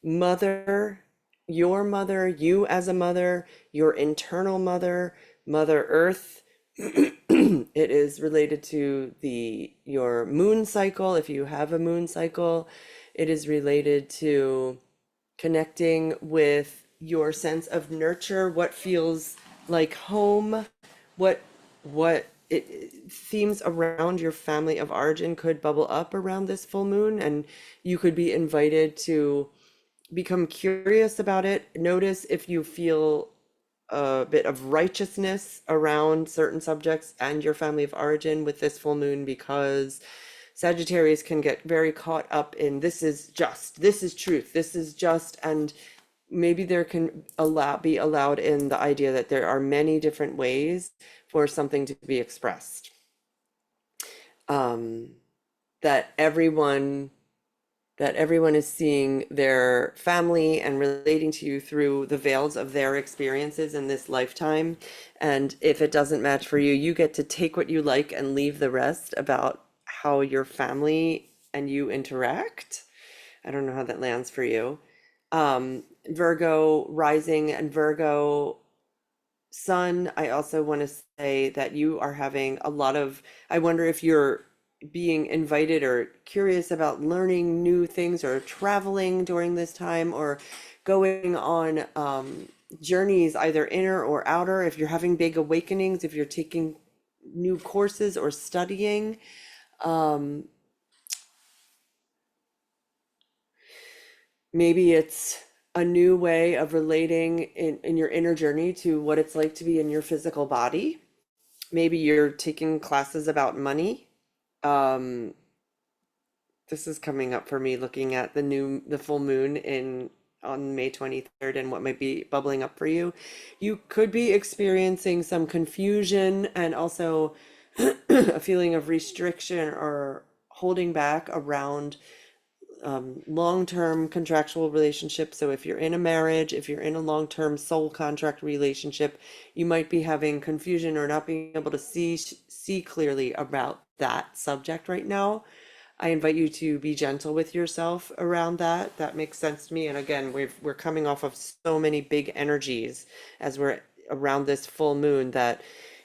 mother, you as a mother, your internal mother, Mother Earth. It is related to your moon cycle, if you have a moon cycle. It is related to connecting with your sense of nurture, what feels like home, what themes around your family of origin could bubble up around this full moon, and you could be invited to become curious about it. Notice if you feel a bit of righteousness around certain subjects and your family of origin with this full moon, because Sagittarius can get very caught up in this is just, this is truth, this is just, and maybe there can be allowed in the idea that there are many different ways for something to be expressed. That everyone is seeing their family and relating to you through the veils of their experiences in this lifetime. And if it doesn't match for you, you get to take what you like and leave the rest about how your family and you interact. I don't know how that lands for you. Virgo rising and Virgo sun, I also want to say that you are having a lot of, I wonder if you're being invited or curious about learning new things or traveling during this time, or going on journeys, either inner or outer, if you're having big awakenings, if you're taking new courses or studying. Maybe it's a new way of relating in your inner journey to what it's like to be in your physical body. Maybe you're taking classes about money. Um, this is coming up for me looking at the full moon in on May 23rd and what might be bubbling up for you. You could be experiencing some confusion and also a feeling of restriction or holding back around long-term contractual relationships. So if you're in a marriage, if you're in a long-term soul contract relationship, you might be having confusion or not being able to see clearly about that subject right now. I invite you to be gentle with yourself around that. That makes sense to me. And again, we're coming off of so many big energies as we're around this full moon, that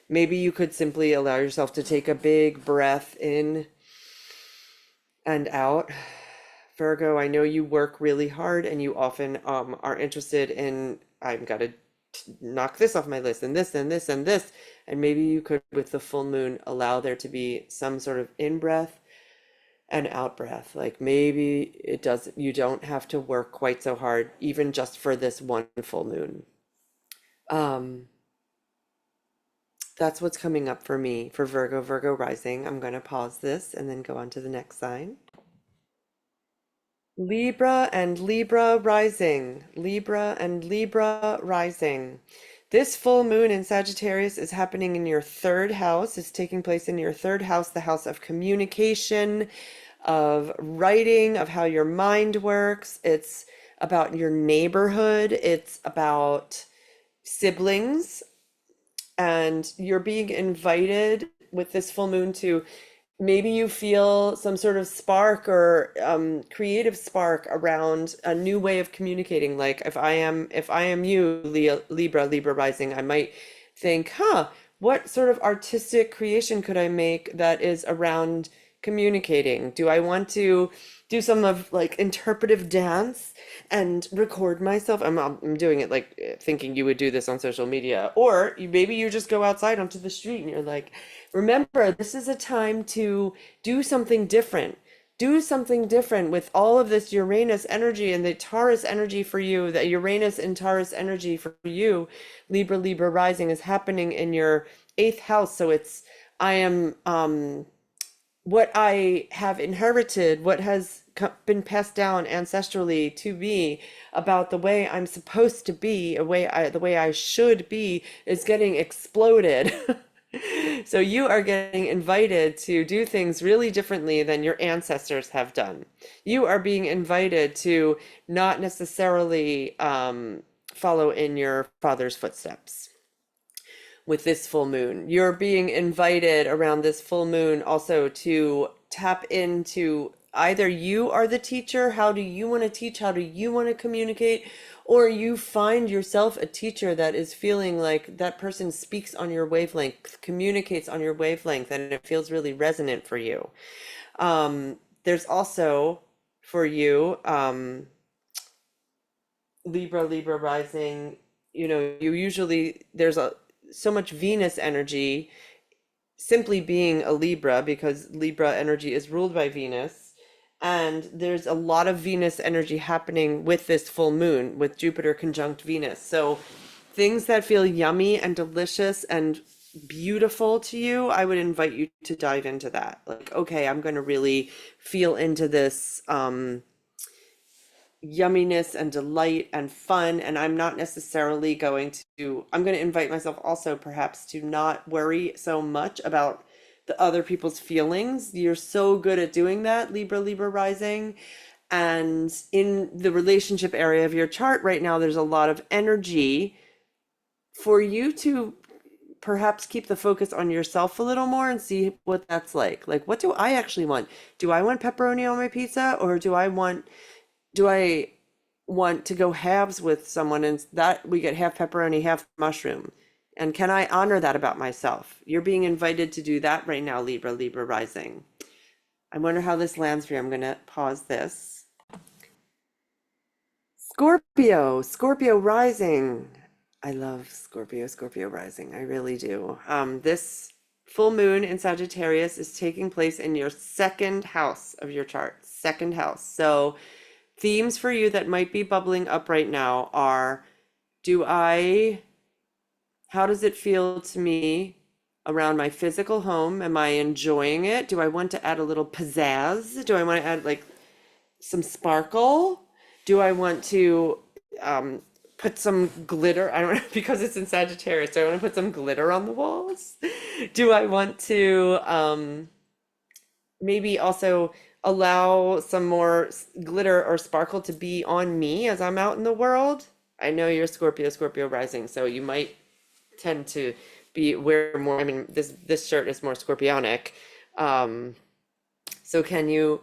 maybe you could simply allow yourself to take a big breath in and out. Virgo, I know you work really hard and you often are interested in, I've got to knock this off my list and this and this and this. And maybe you could, with the full moon, allow there to be some sort of in breath and out breath. Like maybe you don't have to work quite so hard, even just for this one full moon. Um, that's what's coming up for me for Virgo, Virgo rising. I'm going to pause this and then go on to the next sign. Libra and Libra rising. Libra and Libra rising. This full moon in Sagittarius is happening in your third house. It's taking place in your third house, the house of communication, of writing, of how your mind works. It's about your neighborhood. It's about siblings. and you're being invited with this full moon to, maybe you feel some sort of spark or creative spark around a new way of communicating. Like if I am you, Libra rising, I might think, what sort of artistic creation could I make that is around communicating? Do I want to do some of like interpretive dance and record myself? I'm doing it like thinking you would do this on social media, or maybe you just go outside onto the street and you're like, remember, this is a time to do something different. Do something different with all of this Uranus energy and the Taurus energy for you. The Uranus and Taurus energy for you, Libra rising, is happening in your eighth house. So it's, I am what I have inherited, what has been passed down ancestrally to me about the way I'm supposed to be, the way I should be, is getting exploded. So you are getting invited to do things really differently than your ancestors have done. You are being invited to not necessarily follow in your father's footsteps with this full moon. You're being invited around this full moon also to tap into, either you are the teacher, how do you want to teach, how do you want to communicate, or you find yourself a teacher that is feeling like that person speaks on your wavelength, communicates on your wavelength, and it feels really resonant for you. There's also for you, Libra rising, you usually, there's so much Venus energy simply being a Libra, because Libra energy is ruled by Venus. And there's a lot of Venus energy happening with this full moon, with Jupiter conjunct Venus. So things that feel yummy and delicious and beautiful to you, I would invite you to dive into that. Like, okay, I'm going to really feel into this yumminess and delight and fun, and I'm not necessarily going to, I'm going to invite myself also perhaps to not worry so much about the other people's feelings. You're so good at doing that, Libra rising. And in the relationship area of your chart right now, there's a lot of energy for you to perhaps keep the focus on yourself a little more and see what that's like. Like, what do I actually want? Do I want pepperoni on my pizza, or do I want to go halves with someone and that we get half pepperoni, half mushroom? And can I honor that about myself? You're being invited to do that right now, Libra rising. I wonder how this lands for you. I'm going to pause this. Scorpio rising. I love Scorpio rising. I really do. This full moon in Sagittarius is taking place in your second house of your chart, second house. So themes for you that might be bubbling up right now are, how does it feel to me around my physical home? Am I enjoying it? Do I want to add a little pizzazz? Do I want to add like some sparkle? Do I want to put some glitter? I don't know, because it's in Sagittarius. Do I want to put some glitter on the walls? Do I want to maybe also allow some more glitter or sparkle to be on me as I'm out in the world? I know you're Scorpio rising, so you might tend to be wear more. I mean, this shirt is more scorpionic. Um, so can you,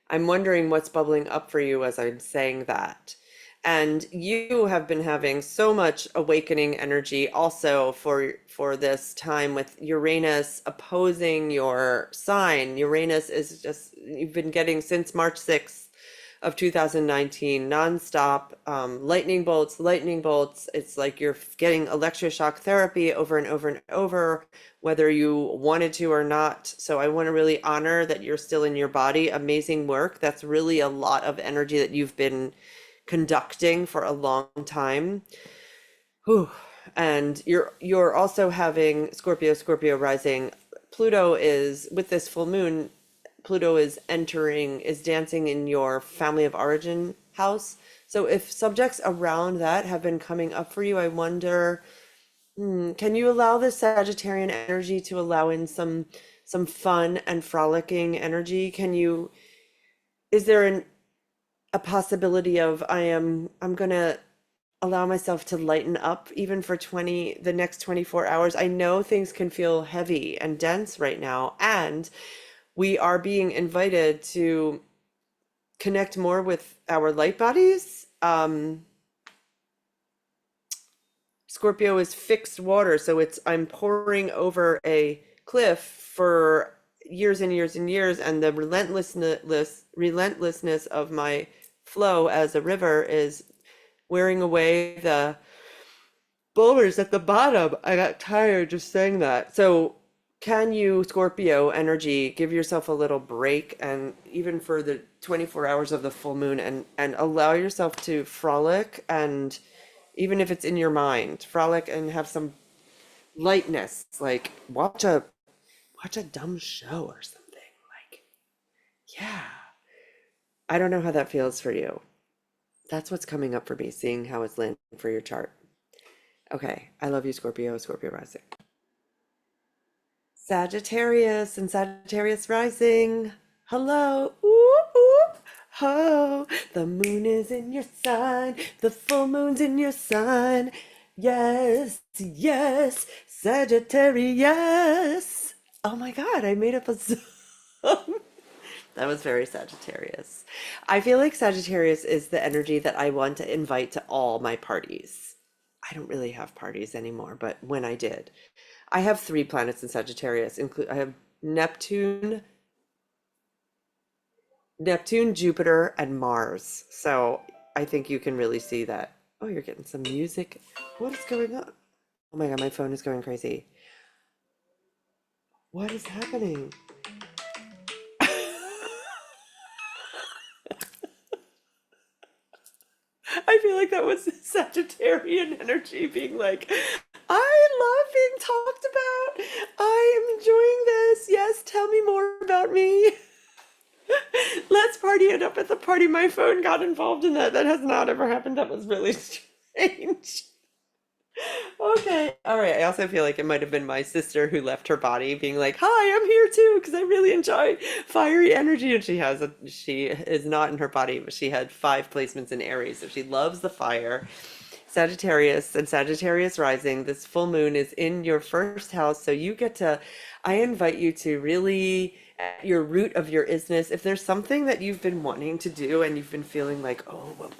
I'm wondering what's bubbling up for you as I'm saying that. And you have been having so much awakening energy also for this time, with Uranus opposing your sign. Uranus is just, you've been getting since March 6th of 2019 nonstop, lightning bolts. It's like you're getting electroshock therapy over and over and over, whether you wanted to or not. So I want to really honor that you're still in your body. Amazing work. That's really a lot of energy that you've been conducting for a long time. Whew. And you're also having Scorpio rising. Pluto is, with this full moon, Pluto is dancing in your family of origin house. So if subjects around that have been coming up for you, I wonder, can you allow this Sagittarian energy to allow in some fun and frolicking energy? Is there a possibility of, I'm gonna allow myself to lighten up even for the next 24 hours. I know things can feel heavy and dense right now, and we are being invited to connect more with our light bodies. Scorpio is fixed water, so I'm pouring over a cliff for years and years and years, and the relentlessness of my flow as a river is wearing away the boulders at the bottom. I got tired just saying that. So can you, Scorpio energy, give yourself a little break, and even for the 24 hours of the full moon, and allow yourself to frolic, and even if it's in your mind, frolic and have some lightness, like watch a dumb show or something. Like, yeah. I don't know how that feels for you. That's what's coming up for me, seeing how it's landing for your chart. Okay, I love you, Scorpio, Scorpio rising. Sagittarius and Sagittarius rising. Hello. Ooh, ooh. Ho. The moon is in your sign. The full moon's in your sign. Yes, yes, Sagittarius. Oh my God, I made up a song. That was very Sagittarius. I feel like Sagittarius is the energy that I want to invite to all my parties. I don't really have parties anymore, but when I did, I have three planets in Sagittarius. I have Neptune, Jupiter, and Mars. So I think you can really see that. Oh, you're getting some music. What is going on? Oh my God, my phone is going crazy. What is happening? I feel like that was Sagittarian energy being like, I love being talked about. I am enjoying this. Yes, tell me more about me. Let's party it up at the party. My phone got involved in that. That has not ever happened. That was really strange. Okay. All right. I also feel like it might have been my sister who left her body being like, "Hi, I'm here too because I really enjoy fiery energy." And she is not in her body, but she had 5 placements in Aries, so she loves the fire. Sagittarius and Sagittarius rising. This full moon is in your first house, so I invite you to really at your root of your isness, if there's something that you've been wanting to do and you've been feeling like, "Oh, well,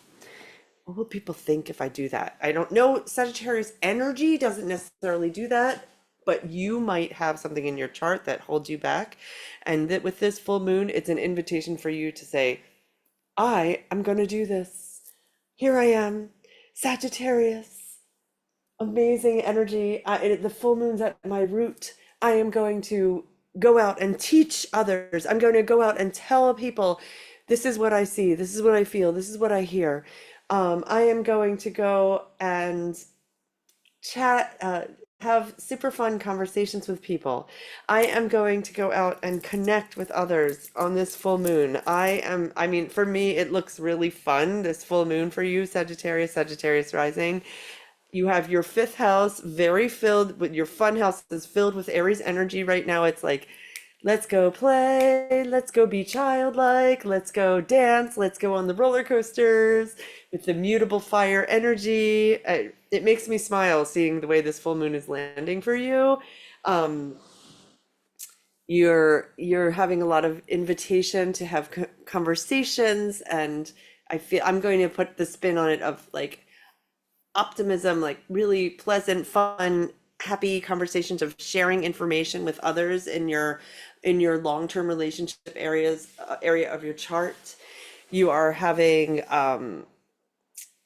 what will people think if I do that?" I don't know. Sagittarius energy doesn't necessarily do that, but you might have something in your chart that holds you back. And that with this full moon, it's an invitation for you to say, I am going to do this. Here I am, Sagittarius, amazing energy. The full moon's at my root. I am going to go out and teach others. I'm going to go out and tell people, this is what I see, this is what I feel, this is what I hear. I am going to go and chat, have super fun conversations with people. I am going to go out and connect with others on this full moon. I mean, for me, it looks really fun, this full moon for you, Sagittarius, Sagittarius rising. You have your fifth house very filled with your fun house is filled with Aries energy right now. It's like, let's go play, let's go be childlike, let's go dance, let's go on the roller coasters with the mutable fire energy. It makes me smile seeing the way this full moon is landing for you. Um, you're having a lot of invitation to have conversations, and I feel I'm going to put the spin on it of like optimism, like really pleasant, fun, happy conversations of sharing information with others in your long-term relationship area of your chart. You are having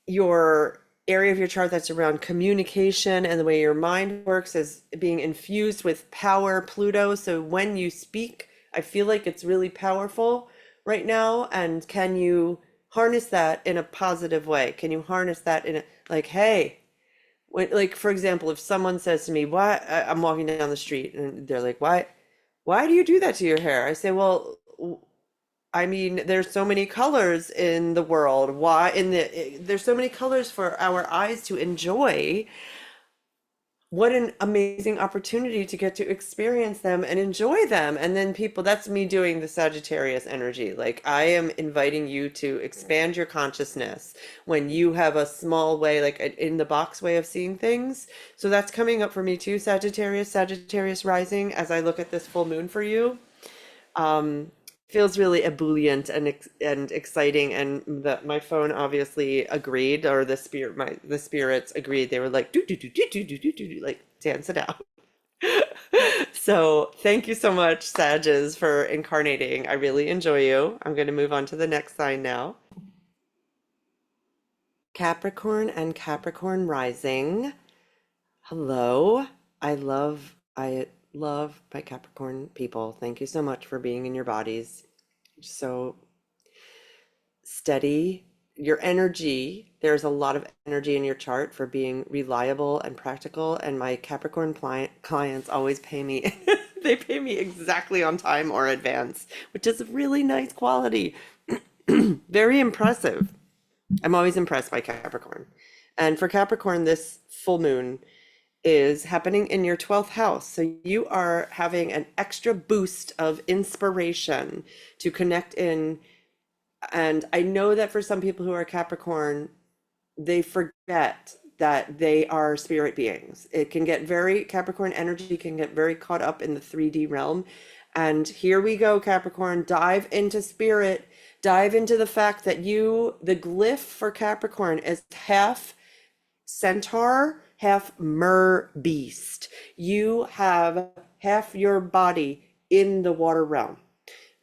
your area of your chart that's around communication and the way your mind works is being infused with power, Pluto. So when you speak, I feel like it's really powerful right now. And can you harness that in a positive way? Can you harness that in a like, hey, like for example, if someone says to me, "Why?" I'm walking down the street and they're like, Why do you do that to your hair?" I say, "Well, I mean, there's so many colors in the world. There's so many colors for our eyes to enjoy. what an amazing opportunity to get to experience them and enjoy them. And then people, that's me doing the Sagittarius energy. Like I am inviting you to expand your consciousness when you have a small way, like in the box way of seeing things. So that's coming up for me too, Sagittarius, Sagittarius rising, as I look at this full moon for you. Feels really ebullient and and exciting, and my phone obviously agreed, or the spirits agreed. They were like do do do do do do do do, like dance it out. So thank you so much, Sages, for incarnating. I really enjoy you. I'm going to move on to the next sign now. Capricorn and Capricorn rising. Hello. I love my Capricorn people. Thank you so much for being in your bodies. So steady. Your energy, there's a lot of energy in your chart for being reliable and practical. And my Capricorn clients always pay me. They pay me exactly on time or advance, which is a really nice quality. Very impressive. I'm always impressed by Capricorn. And for Capricorn, this full moon is happening in your 12th house. So you are having an extra boost of inspiration to connect in. And I know that for some people who are Capricorn, they forget that they are spirit beings. It can get very, Capricorn energy can get very caught up in the 3D realm. And here we go, Capricorn, dive into spirit, dive into the fact that the glyph for Capricorn is half centaur, half mer beast. You have half your body in the water realm,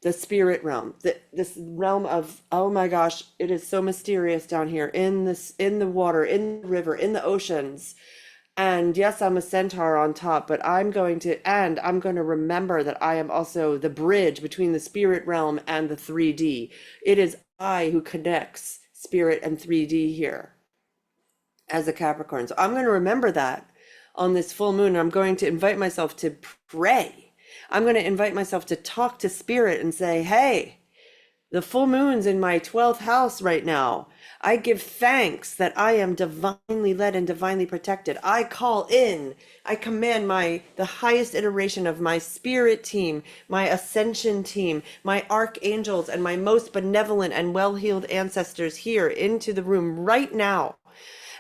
the spirit realm, this realm of, oh my gosh, it is so mysterious down here in the water, in the river, in the oceans. And yes, I'm a centaur on top, but I'm going to remember that I am also the bridge between the spirit realm and the 3D. It is I who connects spirit and 3D here as a Capricorn. So I'm going to remember that on this full moon. I'm going to invite myself to pray. I'm going to invite myself to talk to spirit and say, hey, the full moon's in my 12th house right now. I give thanks that I am divinely led and divinely protected. I call in, I command the highest iteration of my spirit team, my ascension team, my archangels, and my most benevolent and well-heeled ancestors here into the room right now.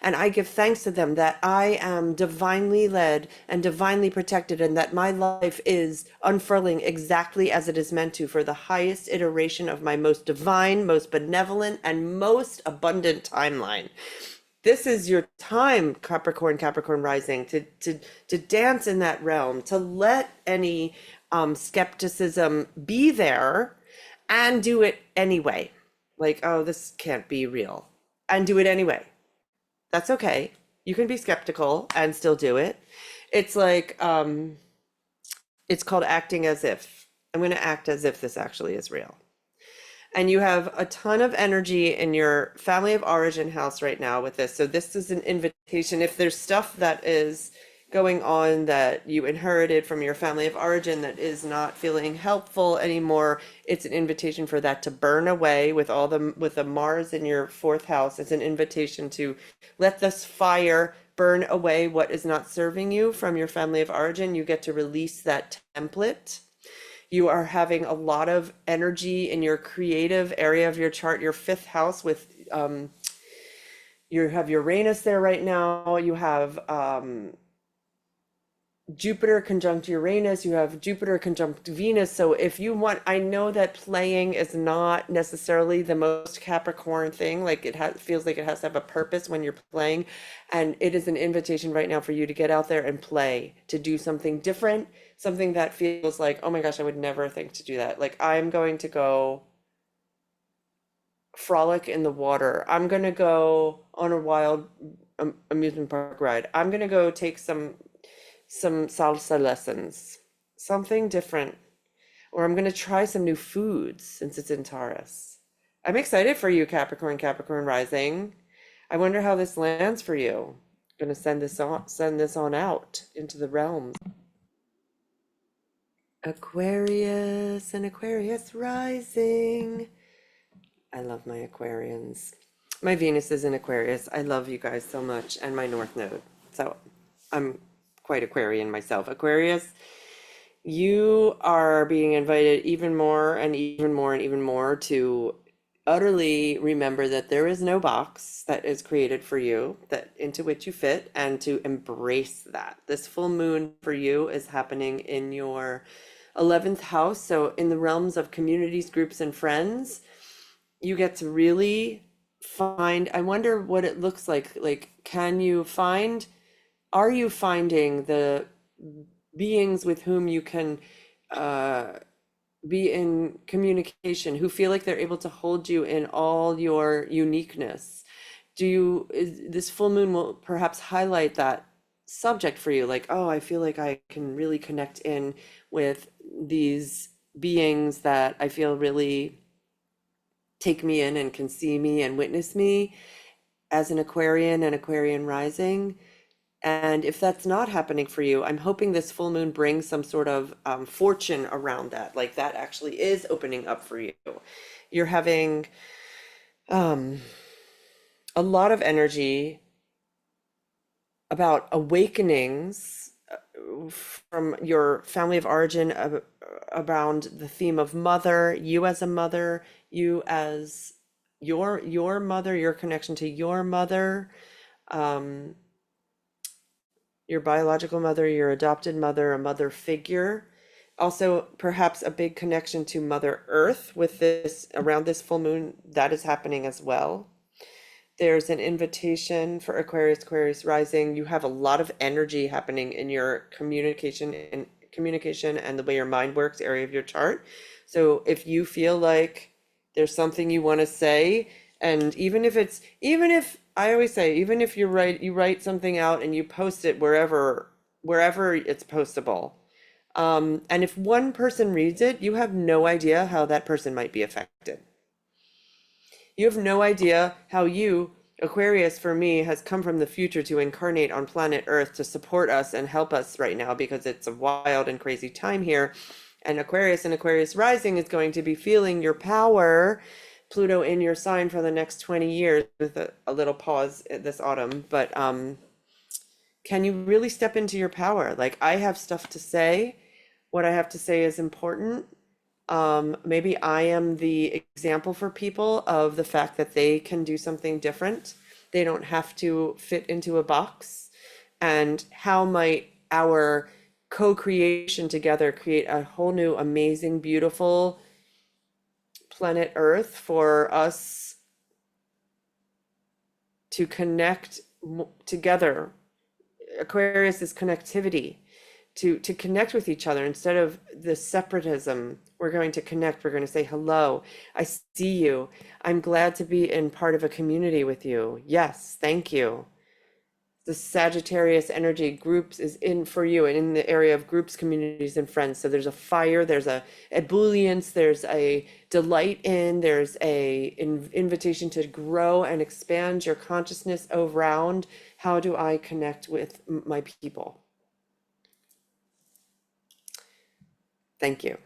And I give thanks to them that I am divinely led and divinely protected, and that my life is unfurling exactly as it is meant to for the highest iteration of my most divine, most benevolent, and most abundant timeline. This is your time, Capricorn, Capricorn rising, to dance in that realm, to let any skepticism be there and do it anyway. Like, oh, this can't be real. And do it anyway. That's okay. You can be skeptical and still do it. It's like, it's called acting as if. I'm going to act as if this actually is real. And you have a ton of energy in your family of origin house right now with this. So this is an invitation. If there's stuff that is going on that you inherited from your family of origin that is not feeling helpful anymore, it's an invitation for that to burn away with the Mars in your 4th house. It's an invitation to let this fire burn away what is not serving you from your family of origin. You get to release that template. You are having a lot of energy in your creative area of your chart, your 5th house with you have Uranus there right now. You have Jupiter conjunct Uranus, you have Jupiter conjunct Venus. So if you want, I know that playing is not necessarily the most Capricorn thing. Like feels like it has to have a purpose when you're playing. And it is an invitation right now for you to get out there and play, to do something different, something that feels like, oh my gosh, I would never think to do that. Like I'm going to go frolic in the water. I'm going to go on a wild amusement park ride. I'm going to go take some salsa lessons, something different, or I'm going to try some new foods since it's in Taurus. I'm excited for you, Capricorn, Capricorn rising. I wonder how this lands for you. I'm going to send this on out into the realms. Aquarius and Aquarius rising. I love my Aquarians. My Venus is in Aquarius. I love you guys so much, and my North Node. So I'm quite Aquarian myself. Aquarius, you are being invited even more and even more and even more to utterly remember that there is no box that is created for you that into which you fit, and to embrace that. This full moon for you is happening in your 11th house, so in the realms of communities, groups, and friends. You get to really find, I wonder what it looks like, can you find, are you finding the beings with whom you can uh, be in communication, who feel like they're able to hold you in all your uniqueness? This full moon will perhaps highlight that subject for you, like, oh, I feel like I can really connect in with these beings that I feel really take me in and can see me and witness me as an Aquarian and Aquarian rising. And if that's not happening for you, I'm hoping this full moon brings some sort of fortune around that. Like that actually is opening up for you. You're having um, a lot of energy about awakenings from your family of origin, around the theme of mother, you as a mother, you as your mother, your connection to your mother, um, your biological mother, your adopted mother, a mother figure. Also, perhaps a big connection to Mother Earth with this around this full moon that is happening as well. There's an invitation for Aquarius rising. You have a lot of energy happening in your communication and the way your mind works area of your chart. So if you feel like there's something you want to say, and even if I always say, even if you write something out and you post it wherever it's postable. And if one person reads it, you have no idea how that person might be affected. You have no idea how Aquarius, for me, has come from the future to incarnate on planet Earth to support us and help us right now, because it's a wild and crazy time here. And Aquarius rising is going to be feeling your power, Pluto in your sign for the next 20 years, with a little pause this autumn. But can you really step into your power? Like, I have stuff to say. What I have to say is important. Maybe I am the example for people of the fact that they can do something different. They don't have to fit into a box. And how might our co-creation together create a whole new, amazing, beautiful planet Earth for us to connect together. Aquarius is connectivity, to connect with each other instead of the separatism. We're going to connect. We're going to say hello. I see you. I'm glad to be in part of a community with you. Yes, thank you. The Sagittarius energy groups is in for you, and in the area of groups, communities, and friends. So there's a fire, there's a ebullience, there's a delight in, there's a invitation to grow and expand your consciousness around how do I connect with my people. Thank you.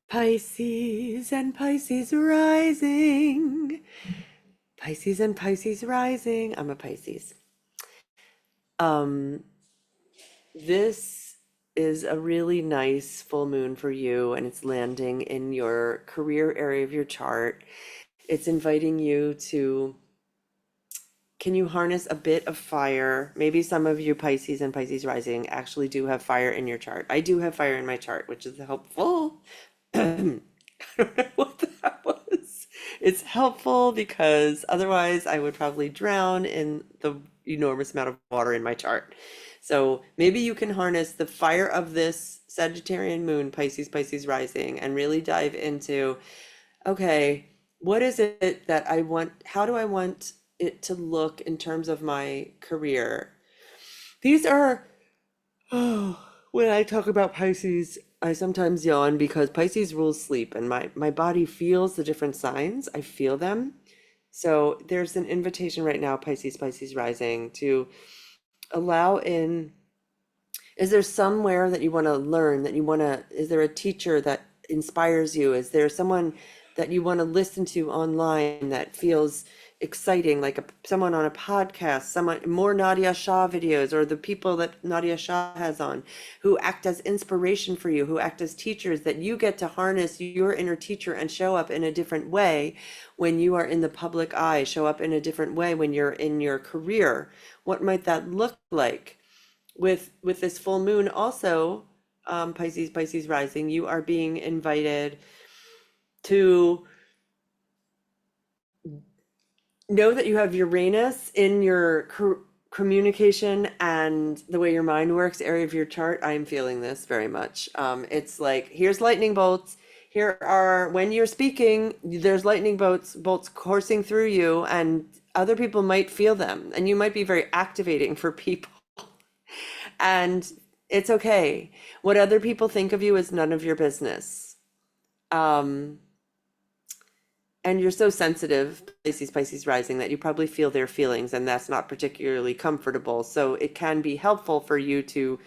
Pisces and Pisces rising. Pisces and Pisces rising. I'm a Pisces. This is a really nice full moon for you, and it's landing in your career area of your chart. It's inviting you to, can you harness a bit of fire? Maybe some of you Pisces and Pisces rising actually do have fire in your chart. I do have fire in my chart, which is helpful. I don't know what that was. It's helpful because otherwise I would probably drown in the enormous amount of water in my chart. So maybe you can harness the fire of this Sagittarian moon, Pisces rising, and really dive into, okay, what is it that I want? How do I want it to look in terms of my career? These are, oh, when I talk about Pisces, I sometimes yawn because Pisces rules sleep, and my body feels the different signs. I feel them. So there's an invitation right now, Pisces rising, to allow in. Is there somewhere that you want to learn, is there a teacher that inspires you? Is there someone that you want to listen to online that feels exciting, like someone on a podcast, someone more Nadiya Shah videos, or the people that Nadiya Shah has on, who act as inspiration for you, who act as teachers, that you get to harness your inner teacher and show up in a different way when you are in the public eye, show up in a different way when you're in your career. What might that look like? With this full moon also, Pisces rising, you are being invited to know that you have Uranus in your communication and the way your mind works area of your chart. I am feeling this very much. It's like, here's lightning bolts. Here are, when you're speaking, there's lightning bolts coursing through you, and other people might feel them, and you might be very activating for people. And it's okay. What other people think of you is none of your business. Um, and you're so sensitive, Pisces rising, that you probably feel their feelings, and that's not particularly comfortable. So it can be helpful for you to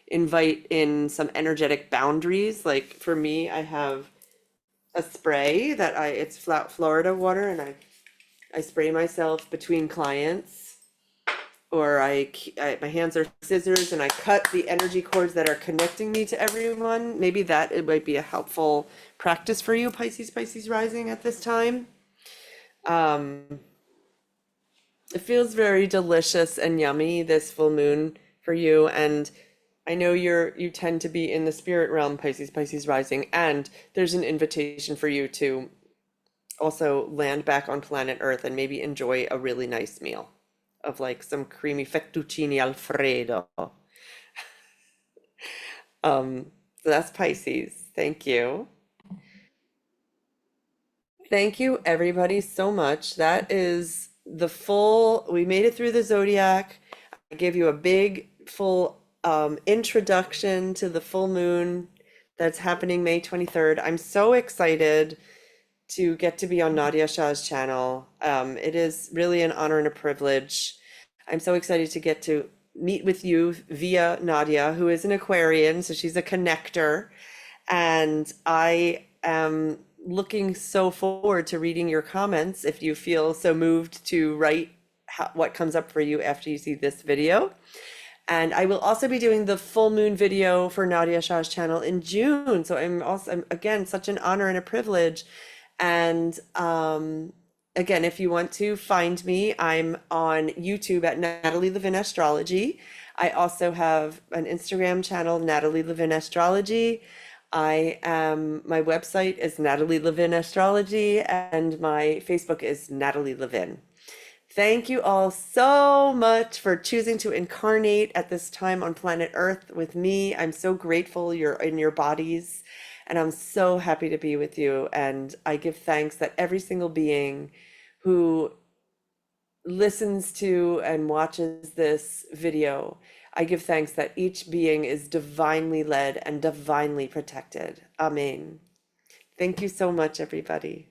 invite in some energetic boundaries. Like for me, I have a spray that it's Florida water, and I spray myself between clients, or my hands are scissors and I cut the energy cords that are connecting me to everyone. Maybe that it might be a helpful practice for you, Pisces rising, at this time. Um, it feels very delicious and yummy, this full moon for you. And I know you tend to be in the spirit realm, Pisces rising, and there's an invitation for you to also land back on planet Earth and maybe enjoy a really nice meal of like some creamy fettuccine alfredo. So that's Pisces. Thank you. Thank you everybody so much. That is we made it through the zodiac. I gave you a big full introduction to the full moon that's happening May 23rd. I'm so excited to get to be on Nadiya Shah's channel. It is really an honor and a privilege. I'm so excited to get to meet with you via Nadiya, who is an Aquarian, so she's a connector. And I am looking so forward to reading your comments if you feel so moved to write what comes up for you after you see this video. And I will also be doing the full moon video for Nadiya Shah's channel in June. So I'm again, such an honor and a privilege. And again, if you want to find me, I'm on YouTube at Natalie Levin Astrology. I also have an Instagram channel, Natalie Levin Astrology. My website is Natalie Levin Astrology, and my Facebook is Natalie Levin. Thank you all so much for choosing to incarnate at this time on planet Earth with me. I'm so grateful you're in your bodies, and I'm so happy to be with you. And I give thanks that every single being who listens to and watches this video, I give thanks that each being is divinely led and divinely protected. Amen. Thank you so much, everybody.